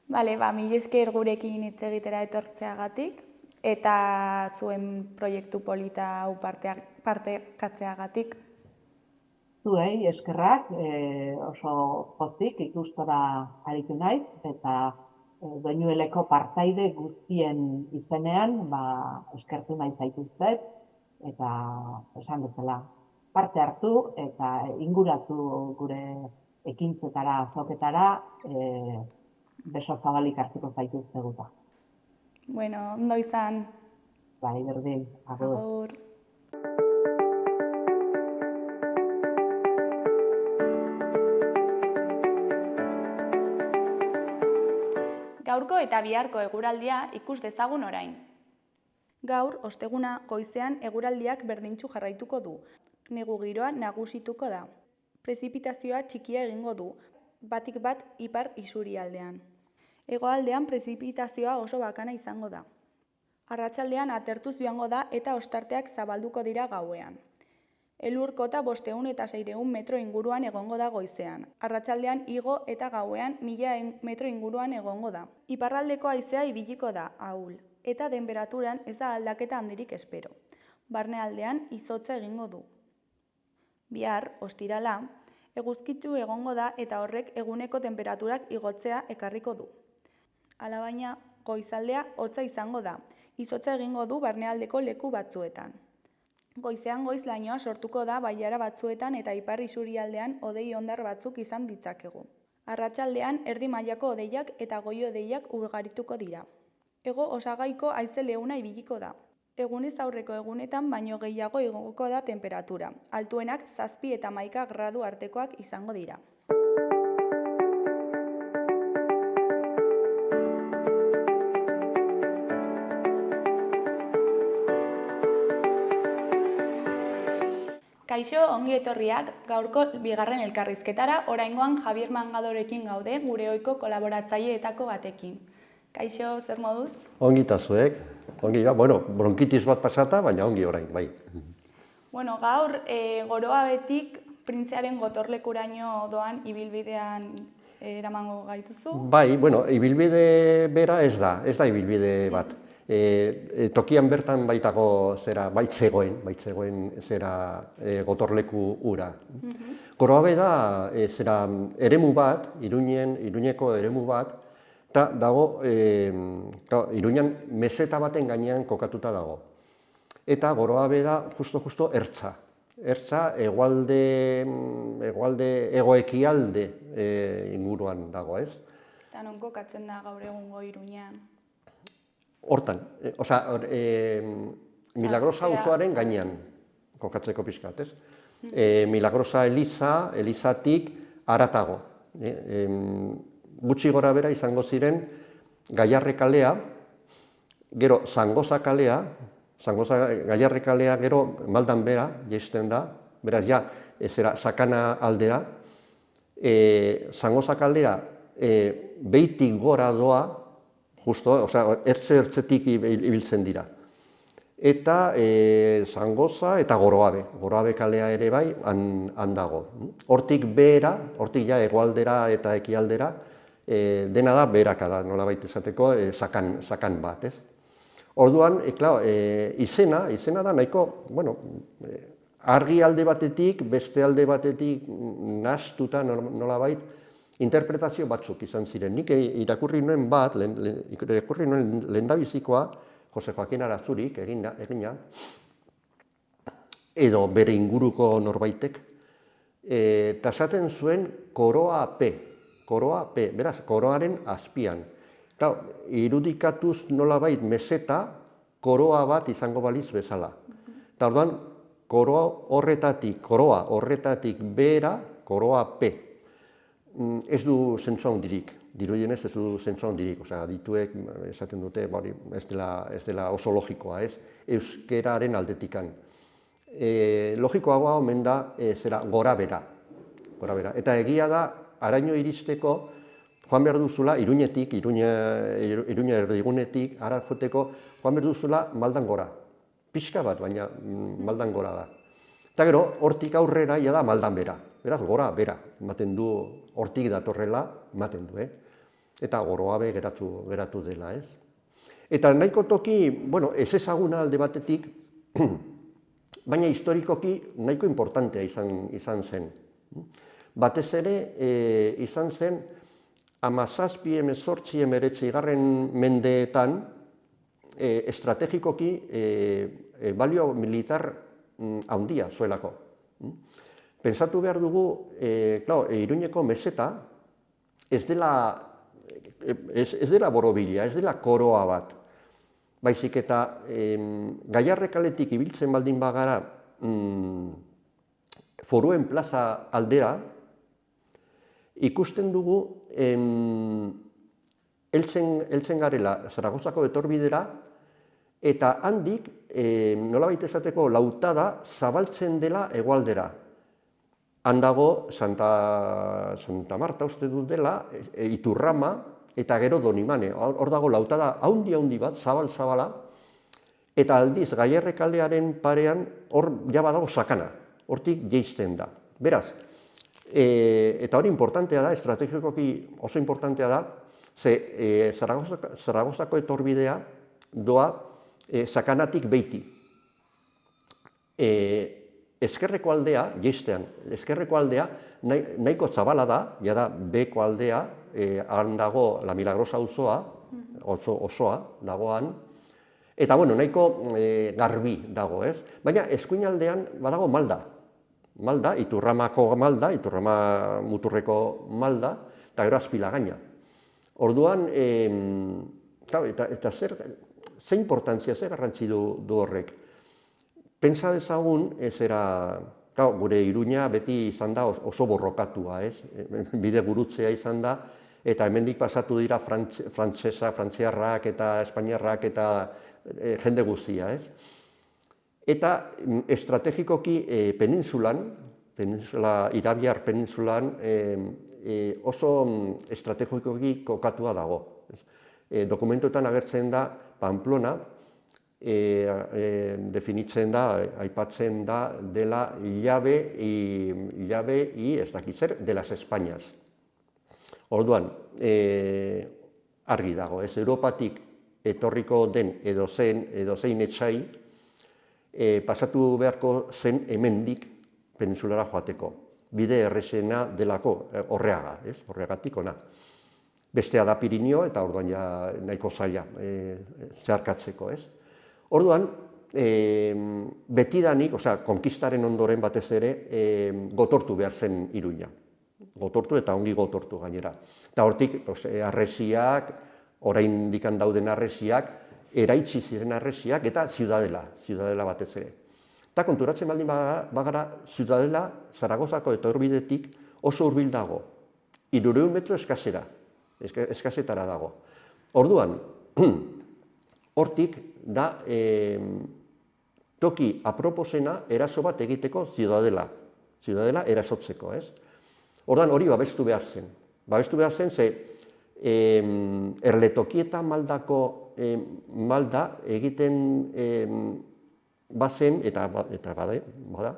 Bale, mila esker gurekin hitz egitera etortzeagatik, eta zuen proiektu polita hau partekatzeagatik. Zuei eskerrak, oso pozik ikustora aritu naiz, eta Doinueleko partaide guztien izenean eskertu nahi zaituztet, eta esan bezala parte hartu eta inguratu gure ekintzetara, azoketara, beso zabalik hartuko zaituzteguta. Bueno, ondo izan. Bai, berdin, agur. Agur. Gaurko eta biharko eguraldia ikus dezagun orain. Gaur, osteguna goizean eguraldiak berdintsu jarraituko du. Negu giroa nagusituko da. Prezipitazioa txikia egingo du, batik bat ipar isurialdean. Hegoaldean prezipitazioa oso bakana izango da. Arratsaldean atertuz joango da eta ostarteak zabalduko dira gauean. Elur-kota 500 eta 600 metro inguruan egongo da goizean. Arratsaldean igo eta gauean 1000 metro inguruan egongo da. Iparraldeko haizea ibiliko da, ahul, eta tenperaturan ez da aldaketa handirik espero. Barnealdean izotza egingo du. Bihar, ostirala, eguzkitsu egongo da eta horrek eguneko tenperaturak igotzea ekarriko du. Alabaina, goizaldea hotza izango da. Izotza egingo du barnealdeko leku batzuetan. Goizean goiz lainoa sortuko da bailara batzuetan eta ipar isurialdean hodei hondar batzuk izan ditzakegu. Arratsaldean erdi mailako hodeiak eta goi-hodeiak ugarituko dira. Hego osagaiko haize leuna ibiliko da. Egunez aurreko egunetan baino gehiago igoko da tenperatura. Altuenak 7 eta 11 gradu artekoak izango dira. Kaixo, ongi etorriak gaurko bigarren elkarrizketara, oraingoan Javier Mangadorekin gaude, gure ohiko kolaboratzaileetako batekin. Kaixo, zer moduz? Ongi eta zuek, ongi, bronkitis bat pasata, baina ongi orain, bai. Bueno, gaur, Goroabetik printzearen gotorlekuraino doan ibilbidean eramango gaituzu? Bai, ibilbide bera ez da ibilbide bat. Tokian bertan baitago zera, baitzegoen zera gotorleku ura. Goroabe da zera eremu bat, Iruñeko eremu bat, eta dago, Iruñan meseta baten gainean kokatuta dago. Eta Goroabe da justo ertza. Ertza egoekialde inguruan dago, ez? Eta non kokatzen da gaur egungo Iruñan? Hortan, Milagrosa auzoaren gainean kokatzeko pixkat, ez? Milagrosa elizatik haratago. Gutxi gora bera izango ziren Gaiarre kalea, gero Zangoza kalea, Gaiarre kalea gero maldan bera jaisten da, beraz ja, Sakana aldera, Zangoza kalea behitik gora doa, justo, ertze-ertzetik ibiltzen dira. Eta Zangoza eta Goroabe kalea ere bai, han dago. Hortik behera, hortik ja hegoaldera eta ekialdera, dena da beheraka da, nolabait esateko, sakan bat, ez? Orduan, izena da nahiko, argi alde batetik, beste alde batetik nahastuta nolabait, interpretazio batzuk izan ziren. Nik irakurri nuen bat, irakurri nuen lehendabizikoa, Jose Joaquin Arazurik egina, edo bere inguruko norbaitek, eta esaten zuen koroa P, beraz, koroaren azpian. Irudikatuz nolabait meseta, koroa bat izango baliz bezala. Eta orduan, koroa horretatik behera, koroa P. Ez du zentzu handirik, dirudienez ez du zentzu handirik, adituek esaten dute, ez dela oso logikoa, ez? Euskeraren aldetikan. Logikoagoa omen da gora bera. Eta egia da, haraino iristeko, joan behar duzula, Iruñetik, Iruña erdigunetik, ara joteko, joan behar duzula maldan gora. Pixka bat, baina maldan gora da. Eta gero, hortik aurrera, ja da maldan bera. Beraz, gora bera, ematen du, hortik datorrela, ematen du, eta Goroabe geratu dela, ez? Eta nahiko toki, ez ezaguna alde batetik, baina historikoki nahiko importantea izan zen. Batez ere, izan zen, 17–19 mendeetan, estrategikoki balio militar handia zuelako. Pentsatu behar dugu, Iruñeko meseta ez dela borobila, ez dela koroa bat. Baizik eta Gaiarre kaletik ibiltzen baldin bagara Foruen plaza aldera, ikusten dugu heltzen garela Zaragozako etorbidera, eta handik, nolabait esateko lautada, zabaltzen dela hegoaldera. Han dago Santa Marta uste dut dela, Iturrama, eta gero Donimane. Hor dago lautada haundi bat, zabala, eta aldiz Gaiarre kalearen parean, hor jaba dago sakana, hortik jeisten da. Beraz, eta hori importantea da, estrategikoki oso importantea da, ze Zaragozako etorbidea doa sakanatik beiti. Ezkerreko aldea, jeistean, ezkerreko aldea nahiko zabala da, jada beko aldea, han dago La Milagrosa osoa dagoan, eta nahiko garbi dago, ez? Baina eskuinaldean badago Malda, Iturramako Malda, Iturrama muturreko Malda, eta gero Azpilagaina. Orduan, eta ze importantzia, ze garrantzi du horrek? Pentsa dezagun, gure Iruña beti izan da oso borrokatua, ez? Bide gurutzea izan da, eta hemendik pasatu dira frantziarrak eta espainiarrak eta jende guztia, ez? Eta estrategikoki Irabiar penintsulan oso estrategikoki kokatua dago. Dokumentuetan agertzen da Pamplona, definitzen da, aipatzen da, dela llave y ez dakit zer, de las Españas. Orduan, argi dago, ez Europatik etorriko den edozein etsai, pasatu beharko zen hemendik penintsulara joateko. Bide errezena delako Orreaga, ez? Orreagatik ona. Bestea da Pirinio eta orduan ja nahiko zaila zeharkatzeko, ez? Orduan, betidanik, konkistaren ondoren batez ere, gotortu behar zen Iruña. Gotortu eta ongi gotortu gainera. Eta hortik, harresiak, orain dikan dauden harresiak, eraitsi ziren harresiak eta Ziudadela batez ere. Eta konturatzen baldin bagara, Ziudadela Zaragozako etorbidetik oso hurbil dago. 300 metro eskasetara dago. Orduan, hortik da toki aproposena eraso bat egiteko Ziudadela erasotzeko, ez? Orduan hori babestu behar zen. Babestu behar zen, ze erletokieta maldako malda egiten bazen, eta bada,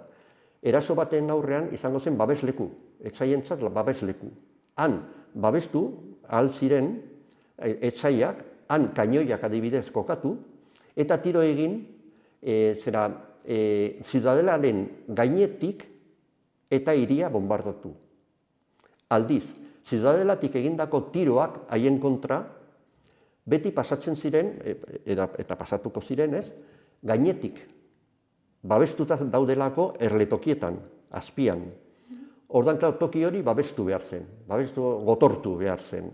eraso baten aurrean izango zen babesleku, etsaientzat babesleku. Han babestu ahal ziren etsaiak, han kainoiak adibidez kokatu, eta tiro egin ziudadelaren gainetik eta hiria bombardatu. Aldiz, ziudadelatik egindako tiroak haien kontra, beti pasatzen ziren, eta pasatuko ziren ez, gainetik, babestuta daudelako erletokietan, azpian. Ordan, toki hori babestu behar zen, gotortu behar zen.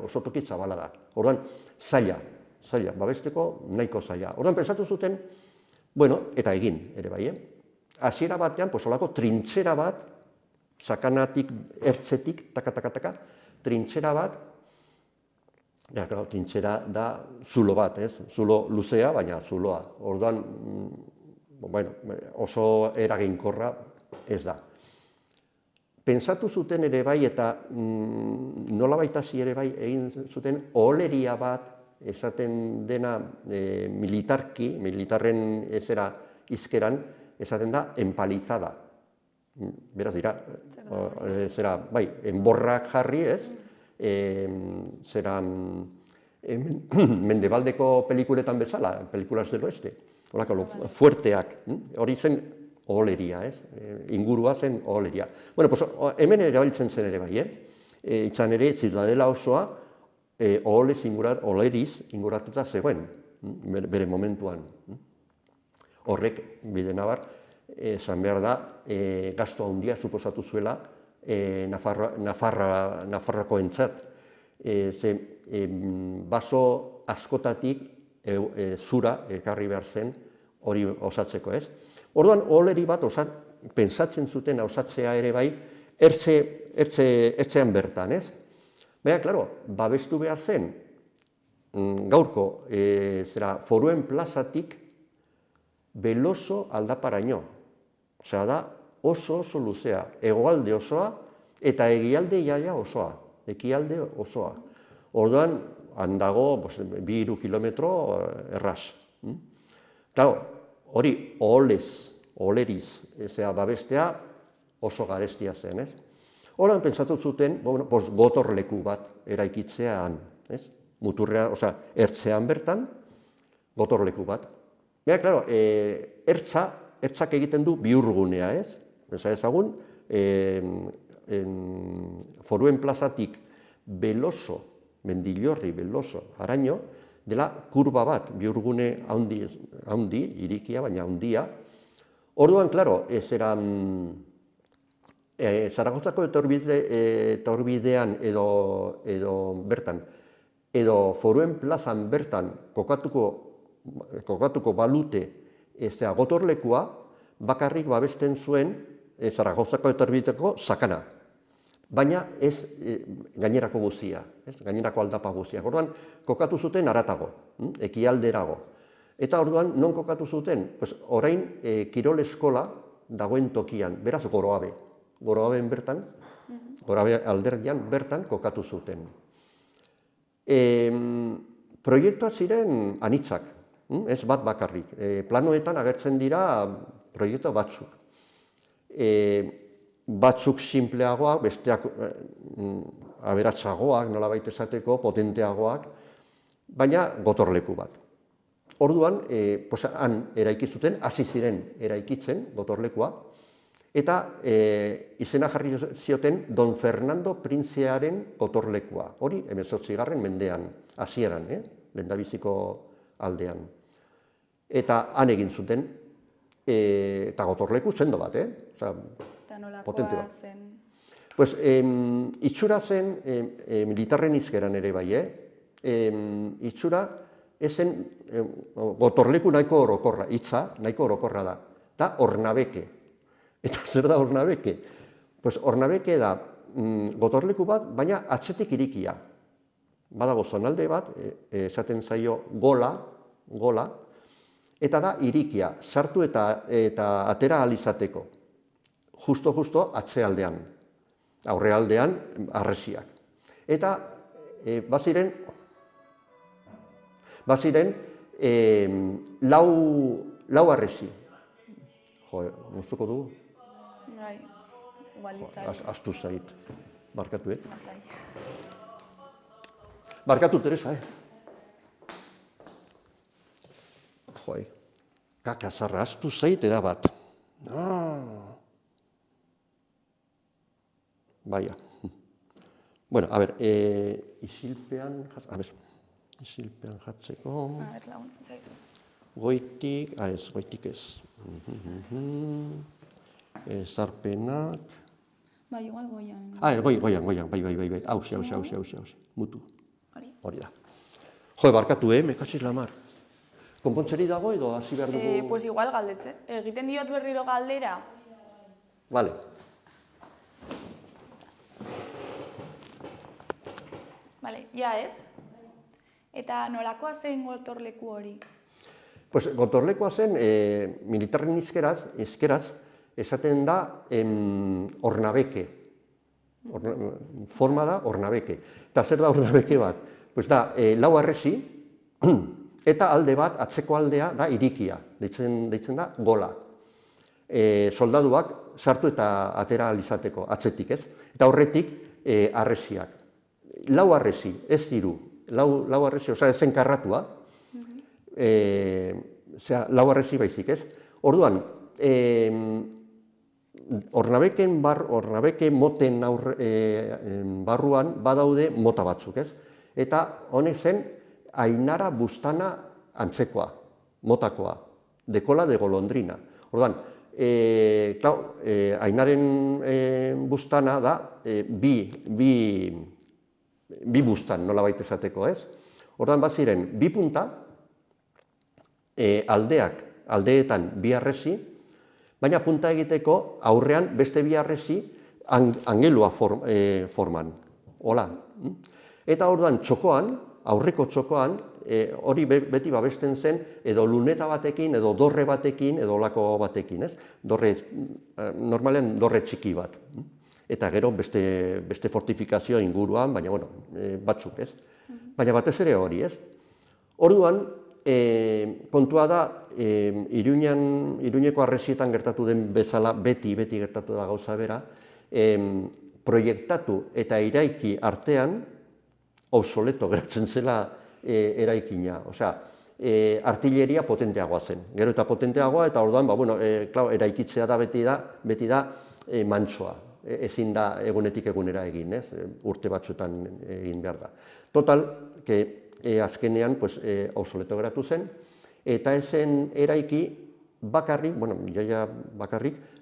Oso toki zabala da. Ordan, zaila, babesteko nahiko zaila. Ordan, pensatu zuten, eta egin ere bai, hasiera batean, olako trintxera bat, sakanatik, ertzetik, taka, trintxera bat, trintxera da zulo bat, zulo luzea, baina zuloa. Ordan, oso eraginkorra ez da. Pensatu zuten ere bai, eta nola baitasi ere bai egin zuten oholeria bat, esaten dena militarren ezera izkeran, esaten da empalizada. Beraz dira, enborrak jarri ez, Mendebaldeko pelikuletan bezala, pelikulas del oeste, horako fuerteak, hori zen oholeria, ingurua zen oholeria. Hemen erabiltzen zen ere bai, izan ere ziudadela osoa oholeriz inguratuta zegoen, bere momentuan. Horrek, bide nabar, esan behar da, gasto handia suposatu zuela Nafarroako entzat. Baso askotatik zura ekarri behar zen hori osatzeko ez. Orduan, oholeri bat pensatzen zuten osatzea ere bai, ertzean bertan ez. Baina, klaro, babestu behar zen, gaurko, Foruen plazatik Beloso aldaparaino. Osea da, oso luzea, hegoalde osoa eta egialde iaia osoa, ekialde osoa. Orduan, handago, 2-3 kilometro erraz. Claro, hori oholeriz, babestea oso garestia zen, ez? Horren pentsatu zuten, gotorleku bat eraikitzean, ez? Muturrean, ertzean bertan, gotorleku bat. Baina, klaro, ertzak egiten du bihurgunea, ez? Pensa ezagun, Foruen plazatik Beloso, Mendillorri, Beloso, araño, dela kurba bat, bihurgune haundi, irikia, baina haundia. Orduan, klaro, Zaragozako etorbidean edo bertan, edo Foruen plazan bertan kokatuko balute gotorlekua, bakarrik babesten zuen Zaragozako etorbideako sakana. Baina ez gainerako guzia, gainerako aldapa guzia. Orduan, kokatu zuten haratago, ekialderago. Eta orduan, non kokatu zuten? Orain, kirol eskola dagoen tokian, beraz Goroaben bertan, Goroabe alderdian bertan kokatu zuten. Proiektuak ziren anitzak, ez bat bakarrik. Planoetan agertzen dira proiektu batzuk. Batzuk simpleagoak, besteak aberatsagoak, nolabait esateko, potenteagoak, baina gotorleku bat. Orduan, han eraiki zuten, hasi ziren eraikitzen gotorlekua, eta izena jarri zioten Don Fernando Printzearen gotorlekua. Hori, 18. mendean, hasieran, lehendabiziko aldean. Eta han egin zuten, eta gotorleku sendo bat, potente bat. Itxura zen militarren izkeran ere bai, itxura ezen gotorleku nahiko orokorra, hitza nahiko orokorra da, eta ornabeke. Eta zer da ornabeke? Ornabeke da gotorleku bat, baina atzetik irikia. Badago zonalde bat, esaten zaio gola, eta da irikia, sartu eta atera ahal izateko. Justo atzealdean. aurrealdean harresiak. Eta baziren lau harresi. Jo, moztuko dugu? Bai, igualitzai. Aztu zait, barkatu, Barkatu, Teresa, Joi, kakazarra, aztu zait erabat. Baia. Bueno, a ber, isilpean jatzeko. A ber, laguntzen zaitu. Goitik, goitik ez. Zarpenak. Bai, igual goian. Goian, bai. Hauxe, mutu. Hori da. Jo, barkatu, mekatsiz lamar. Konpontzeri dago edo hasi behar dugu? Pues igual galdetze. Egiten diot berriro galdera? Vale. Vale, ja ez? Eta nolakoa zen gotorleku hori? Pues gotorlekoa zen, militarren izkeraz, esaten da ornabeke. Forma da ornabeke. Eta zer da ornabeke bat? Pues da, lau harresi, eta alde bat, atzeko aldea, da irikia. Deitzen da gola. Soldaduak sartu eta atera alizateko, atzetik ez. Eta horretik harresiak. Lau harresi, ez hiru. Lau harresi, oza, ezen karratua. Lau harresi baizik ez. Orduan, ornabeke moten barruan badaude mota batzuk ez. Eta honek zen Ainara bustana antzekoa, motakoa, dekola de golondrina. Orduan, Ainaren bustana da bi bustan, nola baita esateko ez. Orduan, baziren, bi punta, aldeetan bi harresi, baina punta egiteko aurrean beste bi harresi angelua forman. Hola. Eta orduan txokoan, aurreko txokoan, hori beti babesten zen edo luneta batekin, edo dorre batekin, edo olako batekin, ez? Normalen dorre txiki bat. Eta gero beste fortifikazio inguruan, baina batzuk, ez? Baina batez ere hori, ez? Orduan, kontua da, Iruñeko harresietan gertatu den bezala, beti gertatu da gauza bera, proiektatu eta eraiki artean, obsoleto geratzen zela eraikina. Osea, artilleria potenteagoa zen. Gero eta potenteagoa, eta orduan, eraikitzea da beti da mantsoa. Ezin da egunetik egunera egin, ez? Urte batzuetan egin behar da. Total, azkenean obsoleto geratu zen, eta ezen eraiki bakarrik,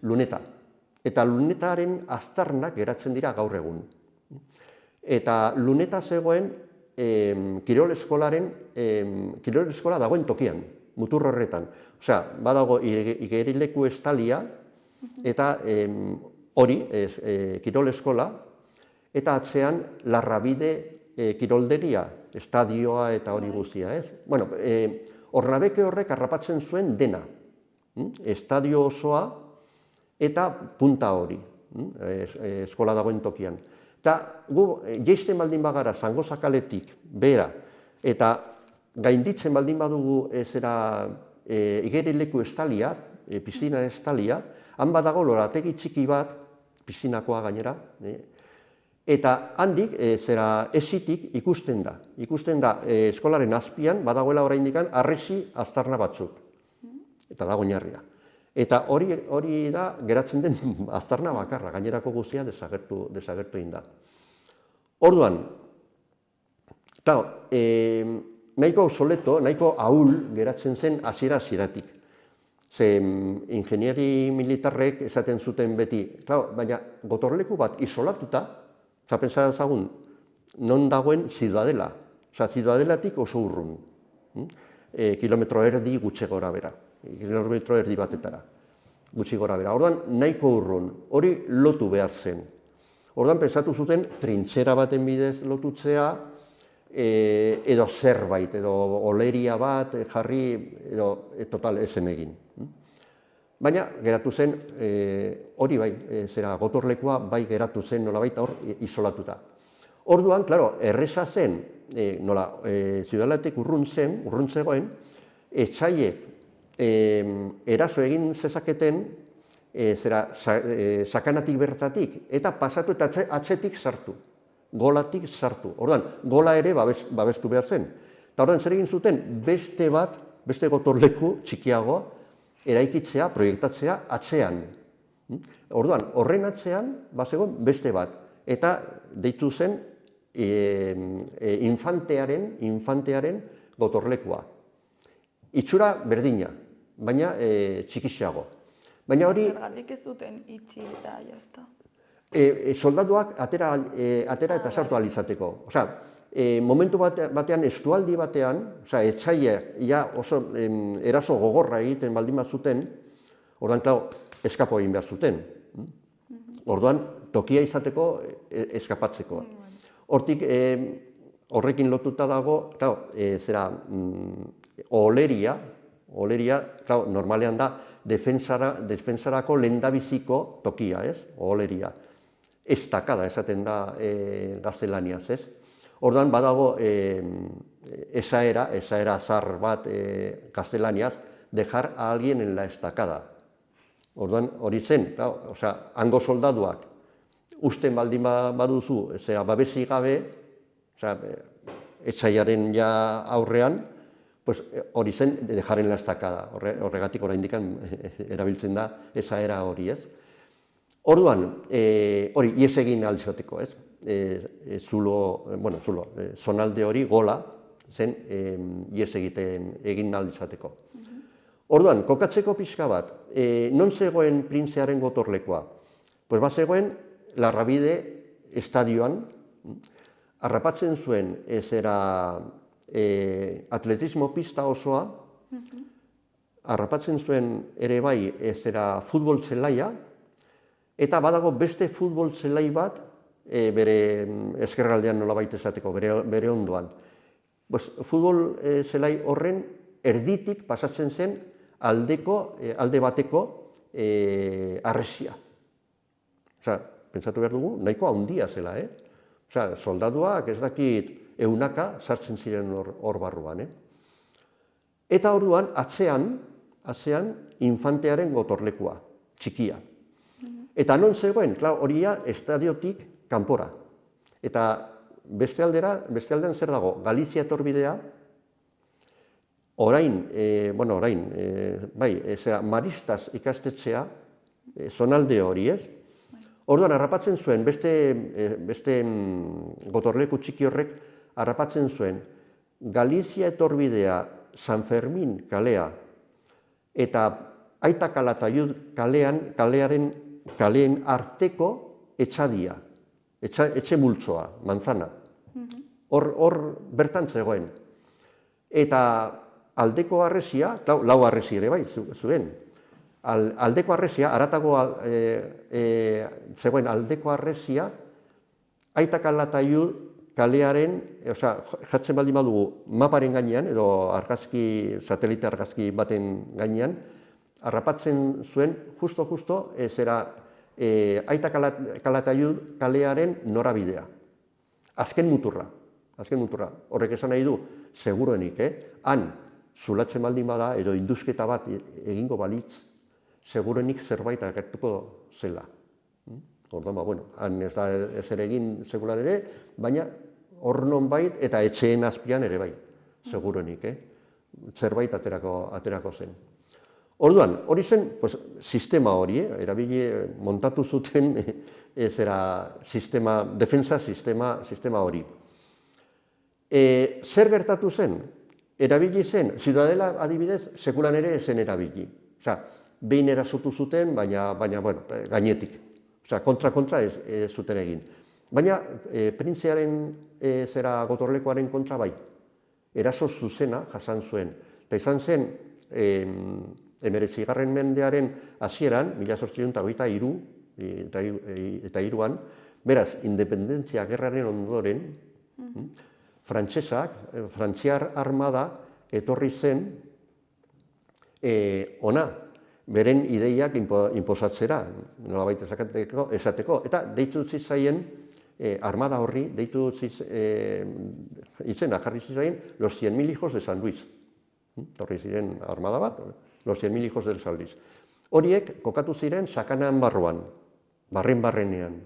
luneta. Eta lunetaren aztarnak geratzen dira gaur egun. Eta luneta zegoen kirol eskola dagoen tokian, mutur horretan. Osea, badago igerileku estalia, eta hori, kirol eskola, eta atzean Larrabide kirolderia, estadioa eta hori guztia, ez? Bueno, Ornabeke horrek harrapatzen zuen dena, estadio osoa eta punta hori, eskola dagoen tokian. Eta gu, jeisten baldin bagara Zangozakaletik behera, eta gainditzen baldin badugu igerileku estalia, piztina estalia, han badago lorategi txiki bat, piztinakoa gainera, eta handik, esitik ikusten da. Ikusten da, eskolaren azpian, badagoela oraindik harresi aztarna batzuk. Eta dago oinarria. Eta hori da, geratzen den aztarna bakarra, gainerako guztia desagertu egin da. Orduan, nahiko obsoleto, nahiko ahul geratzen zen hasiera-hasieratik. Ze ingenieri militarrek esaten zuten beti, baina gotorleku bat isolatuta, pentsa dezagun, non dagoen Zidadela. Osa, Zidadelatik oso urrun. Kilometro erdi gutxe gora bera. Kilometro erdi batetara. Gutxi gora bera. Orduan, nahiko urrun. Hori lotu behar zen. Orduan, pensatu zuten, trintxera baten bidez lotutzea, edo zerbait, edo oleria bat jarri, edo total esen egin. Baina geratu zen, hori bai, zera gotorlekua bai geratu zen nolabait hor isolatuta. Orduan, klaro, erreza zen, nola, Ziudalatik urrun zegoen, etxaiek eraso egin zezaketen, sakanatik bertatik, eta pasatu eta atzetik sartu, golatik sartu. Orduan, gola ere babestu behar zen. Eta orduan, zer egin zuten, beste gotorleku txikiagoa, eraikitzea, proiektatzea atzean. Orduan, horren atzean, bazegoen beste bat. Eta deitu zen infantearen gotorlekua. Itxura berdina, baina txikixeago. Baina hori... Zergatik ez duten itxi eta jazta. Soldaduak atera eta sartu ahal izateko. Osea, momentu batean, estualdi batean, etxaia oso eraso gogorra egiten baldin bazuten, orduan, klar, eskapo egin behar zuten. Orduan, tokia izateko eskapatzeko. Hortik, horrekin lotuta dago, zera, oleria, normalean da, defensarako lehendabiziko tokia, ez? Oleria. Estakada esaten da gaztelaniaz, ez? Orduan badago esaera zar bat gaztelaniaz, dejar a alguien en la estakada. Orduan hori zen, hango soldaduak usten baldin baduzu, babesi gabe, etxaiaren ja aurrean, hori zen dejar en la estakada. Horregatik oraindik erabiltzen da esaera hori, ez? Orduan, hori ies egin ahal izateko, ez? Zonalde hori gola zen ies egin ahal izateko. Orduan, kokatzeko pixka bat, non zegoen printzearen gotorlekoa? Bat zegoen Larrabide estadioan, harrapatzen zuen atletismo pista osoa, harrapatzen zuen ere bai futbol zelaia, eta badago beste futbol zelai bat bere ezkerraldean nolabait esateko, bere ondoan. Futbol zelai horren erditik pasatzen zen alde bateko harresia. Pentsatu behar dugu, nahiko handia zela, soldaduak ez dakit eunaka sartzen ziren hor barruan. Eta orduan, atzean infantearen gotorlekua, txikia. Eta non zegoen, horia estadiotik kanpora. Eta beste aldean zer dago, Galizia etorbidea, Maristas ikastetxea, zonalde hori ez, orduan harrapatzen zuen, beste gotorleku txiki horrek harrapatzen zuen Galizia etorbidea San Fermin kalea eta Aita Calatayud kaleen arteko etxadia, etxe multzoa, manzana. Hor bertan zegoen. Eta aldeko harresia, lau harresi ere bai zuen, aldeko harresia, haratago zegoen aldeko harresia, Aita Calatayud kalearen, jartzen baldin badugu maparen gainean, edo satelite argazki baten gainean, harrapatzen zuen, justo, Aita Calatayud kalearen norabidea. Azken muturra. Horrek esan nahi du, seguruenik, han zulatzen baldin bada, edo indusketa bat egingo balitz, seguruenik zerbait agertuko zela. Orduan, han ez da ezer egin seguran ere, baina hor nonbait eta etxeen azpian ere bai, seguruenik, zerbait aterako zen. Orduan, hori zen sistema hori, erabili montatu zuten defensa sistema hori. Zer gertatu zen? Erabili zen, Ziudadela adibidez, sekulan ere zen erabili. Behin erasotu zuten, baina gainetik. Kontra ez zuten egin. Baina printzearen gotorlekoaren kontra bai. Eraso zuzena jasan zuen. Eta izan zen, 19. mendearen hasieran, 1823 eta 3an, beraz, independentzia gerraren ondoren, frantziar armada etorri zen ona, beren ideiak inposatzera, nolabait esateko, eta deitu zitzaien armada horri, deitu izena jarri zitzaien los 100.000 hijos de San Luis. Torri ziren armada bat, los 100.000 hijos de San Luis. Horiek kokatu ziren Sakanan barruan, barrenean.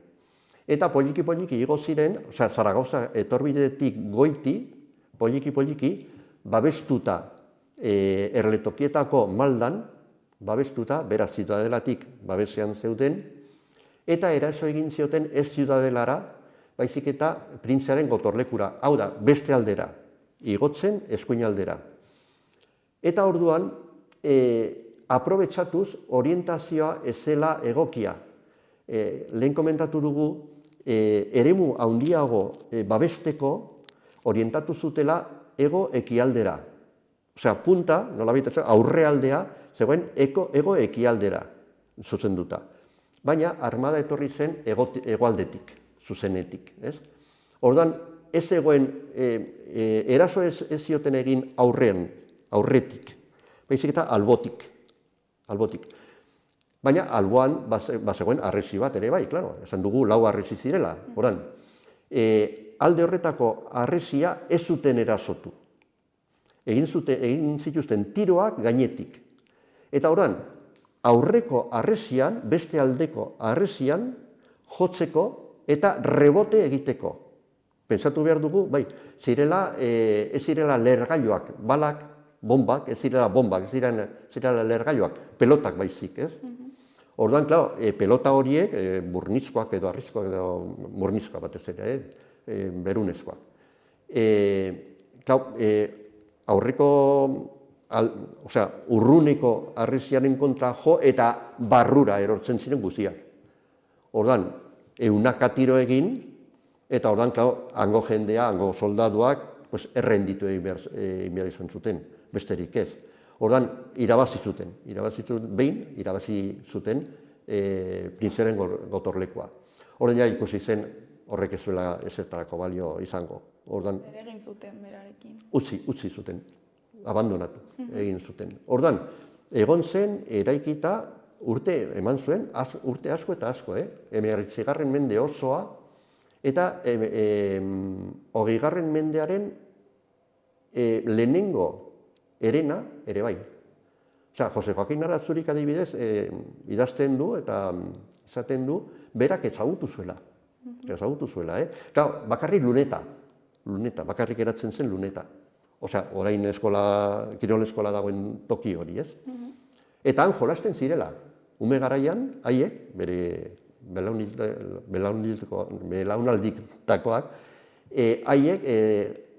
Eta poliki igo ziren, Zaragoza etorbidetik goiti, poliki, babestuta erletokietako maldan, babestuta, beraz Ziutadelatik babesean zeuden, eta eraso egin zioten ez Ziutadelara, baizik eta printzearen gotorlekura, hau da, beste aldera, igotzen eskuin aldera. Eta orduan, aprobetxatuz orientazioa ez zela egokia. Lehen komentatu dugu, eremu handiago babesteko orientatu zutela ego ekialdera. Osea, punta, nolabait aurrealdea, zegoen ego ekialdera zuzenduta. Baina armada etorri zen hegoaldetik, zuzenetik. Orduan, ez zegoen, eraso ez zioten egin aurretik, baizik eta albotik. Baina alboan bazegoen harresi bat ere bai, klaro, esan dugu 4 harresi zirela. Orduan, alde horretako harresia ez zuten erasotu. Egin zituzten tiroak gainetik. Eta orduan, aurreko harresian, beste aldeko harresian, jotzeko eta rebote egiteko. Pentsatu behar dugu, bai, ez zirela lehergailuak, balak, bombak, ez zirela bombak, ez zirela lehergailuak, pelotak baizik, ez? Orduan, klaro, pelota horiek, burnizkoak edo arrizkoak edo murnizkoak batez ere, berunezkoak. Klaro, aurreko, urruneko harresiaren kontra jo eta barrura erortzen ziren guztiak. Orduan, eunaka tiro egin, eta orduan, klaro, hango jendea, hango soldaduak, errenditu egin behar izan zuten, besterik ez. Orduan, irabazi zuten, irabazi zuten printzearen gotorlekoa. Orduan, ja ikusi zen horrek ez zuela ezetarako balio izango. Orduan, zer egin zuten berarekin? Utzi zuten, abandonatu egin zuten. Orduan, egon zen eraikita urte eman zuen, urte asko eta asko, 19. mende osoa, eta 20. mendearen lehenengo herena ere bai. Jose Joaquin Aratzurik adibidez idazten du eta esaten du berak ezagutu zuela. Bakarrik luneta, bakarrik eratzen zen luneta. Orain kirol eskola dagoen toki hori, ez? Eta han jolasten zirela. Ume garaian, haiek, bere belaunalditakoak, haiek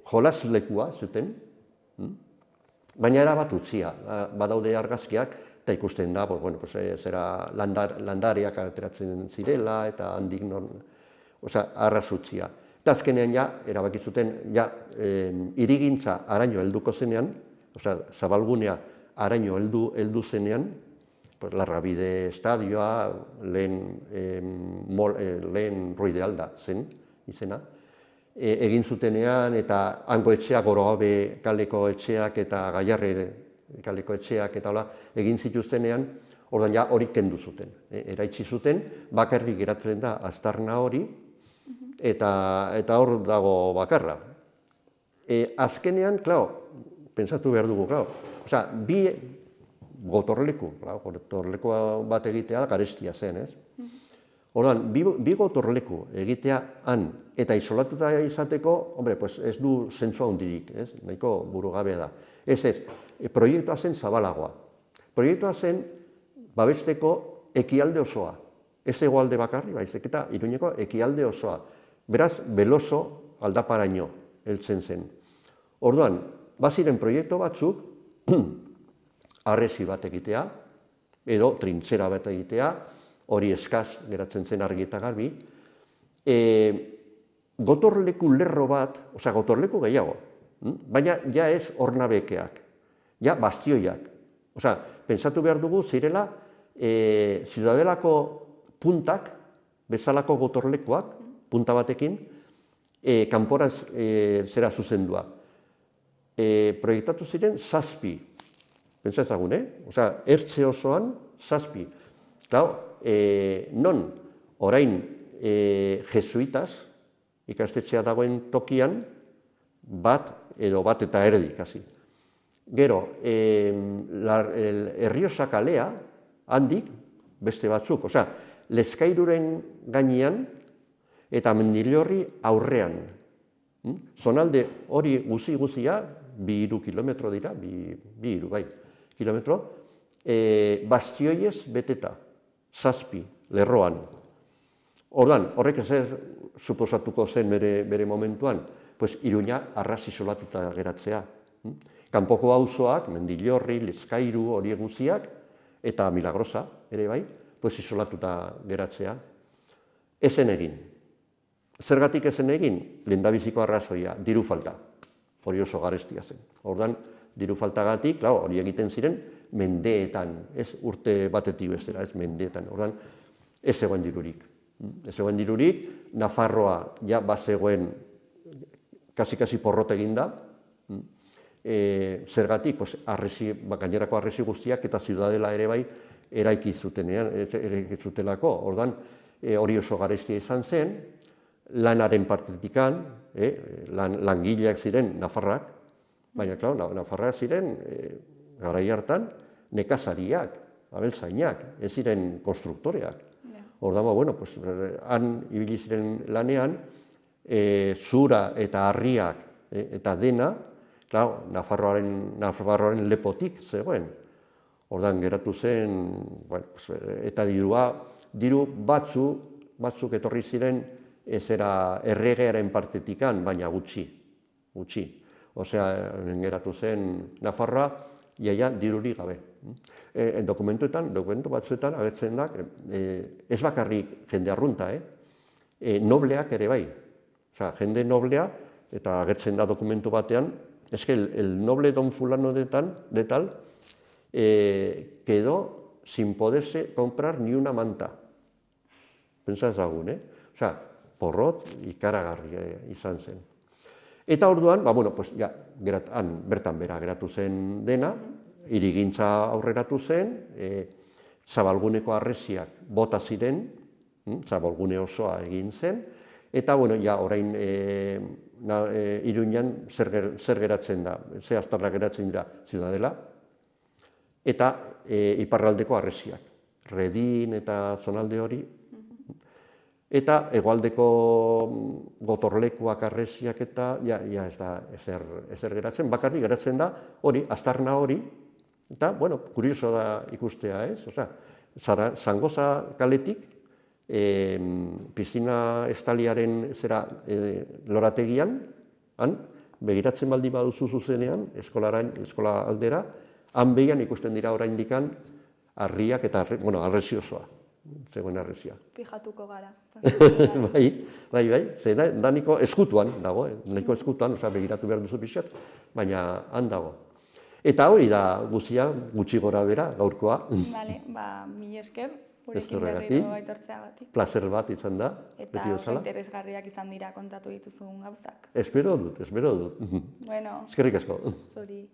jolaslekua zuten, baina erabat utzia, badaude argazkiak, eta ikusten da, landareak ateratzen zirela, eta handik arraz utzia. Eta azkenean erabaki zuten, hirigintza araño helduko zenean, zabalgunea araño heldu zenean, Larrabide estadioa, lehen Ruide Alda zen izena, egin zutenean eta hango etxeak, Goroabe kaleko etxeak eta Gaiarre kaleko etxeak eta egin zituztenean, orduan hori kendu zuten. Eraitsi zuten, bakarrik geratzen da aztarna hori, eta hor dago bakarra. Azkenean, pentsatu behar dugu, bi gotorleku bat egitea garestia zen, ez? Orduan, bi gotorleku egitea han eta isolatuta izateko, ez du zentzua handirik, nahiko burugabea da. Ez, proiektua zen zabalagoa. Proiektua zen babesteko ekialde osoa. Ez hegoalde bakarri, baizik eta Iruñeko ekialde osoa. Beraz, Beloso aldaparaino heltzen zen. Orduan, baziren proiektu batzuk, harresi bat egitea, edo trintzera bat egitea, hori eskaz geratzen zen argi eta garbi, gotorleku lerro bat, gotorleku gehiago, baina ja ez ornabekeak, ja bastioiak. Pentsatu behar dugu zirela Ziudadelako puntak, bezalako gotorlekuak, punta batekin, kanporan zera zuzendua. Proiektatu ziren 7, pentsa ezagun, ertze osoan, 7. Claro, non orain jesuitas ikastetxea dagoen tokian bat eta erdi kasi. Gero, Errioxa kalea handik beste batzuk, osea, Lezkairuren gainean eta Mendillorri aurrean. Zonalde hori guzia, 2 kilometro dira, 2 kilometro, bastioiez beteta, 7 lerroan. Orduan, horrek ezer suposatuko zen bere momentuan, pues Iruña arras isolatuta geratzea. Kanpoko auzoak, Mendillorri, Lezkairu, hori guziak, eta Milagrosa, ere bai, pues isolatuta geratzea. Ezen egin. Zergatik ezen egin? Lehendabiziko arrazoia, diru falta. Hori oso garestia zen. Orduan, diru faltagatik, hori egiten ziren, mendeetan, ez urte batetik bestera, ez mendeetan. Orduan, ez zegoen dirurik. Ez zegoen dirurik, Nafarroa ja bazegoen kasi porrot eginda, zergatik, gainerako arresi guztiak eta Ziudadela ere bai eraiki zutelako. Orduan, hori oso garestia izan zen, lanaren partetikan, langileak ziren Nafarrak, baina, Nafarrak ziren, garai hartan, nekazariak, abeltzainak, ez ziren konstruktoreak. Orduan, han ibili ziren lanean, zura eta harriak eta dena, Nafarroaren lepotik zegoen. Orduan, geratu zen, eta diru batzuk etorri ziren, ez era erregearen partetikan, baina gutxi. Osea, geratu zen Nafarroa, jaia dirurik gabe. Dokumentu batzuetan agertzen da, ez bakarrik jende arrunta, nobleak ere bai. Osea, jende noblea, eta agertzen da dokumentu batean, el noble don fulano de tal quedó sin poderse comprar ni una manta. Pentsa ezagun, Osea, porrot ikaragarria izan zen. Eta orduan, bertan bera geratu zen dena, hirigintza aurreratu zen, Zabalguneko harresiak bota ziren, Zabalgune osoa egin zen, eta orain Iruñan zer geratzen da, ze aztarnak geratzen dira Ziudadela, eta iparraldeko harresiak, Redin eta zonalde hori, eta hegoaldeko gotorlekuak harresiak eta ez da ezer geratzen, bakarrik geratzen da hori, aztarna hori, eta, kurioso da ikustea ez, Zangoza kaletik, Piztina Estaliaren lorategian, begiratzen baldin baduzu zuzenean, eskola aldera, han behian ikusten dira oraindikan harriak eta harresi osoa. Zegoen harresia. Fijatuko gara. Bai, da niko eskutuan dago, nahiko eskutuan, begiratu behar duzu pixat, baina han dago. Eta hori da guzia, gutxi gora bera, gaurkoa. Bale, mila esker, gurekin berriro aitortzeagatik. Plazer bat izan da, beti bezala. Eta interesgarriak izan dira kontatu dituzun gauzak. Espero dut. Bueno. Eskerrik asko. Zuri.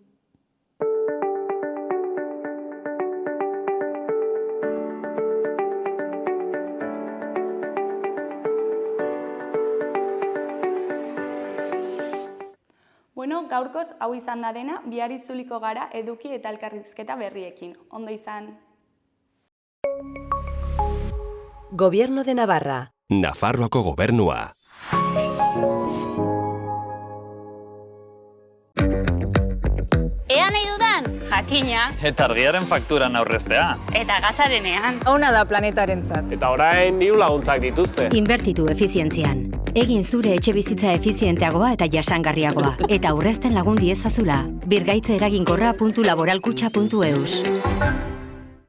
Gaurkoz hau izan da dena, bihar itzuliko gara eduki eta elkarrizketa berriekin. Ondo izan. Gobierno de Navarra. Nafarroako gobernua. Ea nahi dudan, jakina. Eta argiaren fakturan aurreztea. Eta gasarenean. Ona da planetarentzat. Eta orain diru laguntzak dituzte. Inbertitu efizientzian. Egin zure etxe bizitza efizienteagoa eta jasangarriagoa. Eta aurrezten lagun diezazula. Birgaitze eraginkorra.laboralkutxa.eus.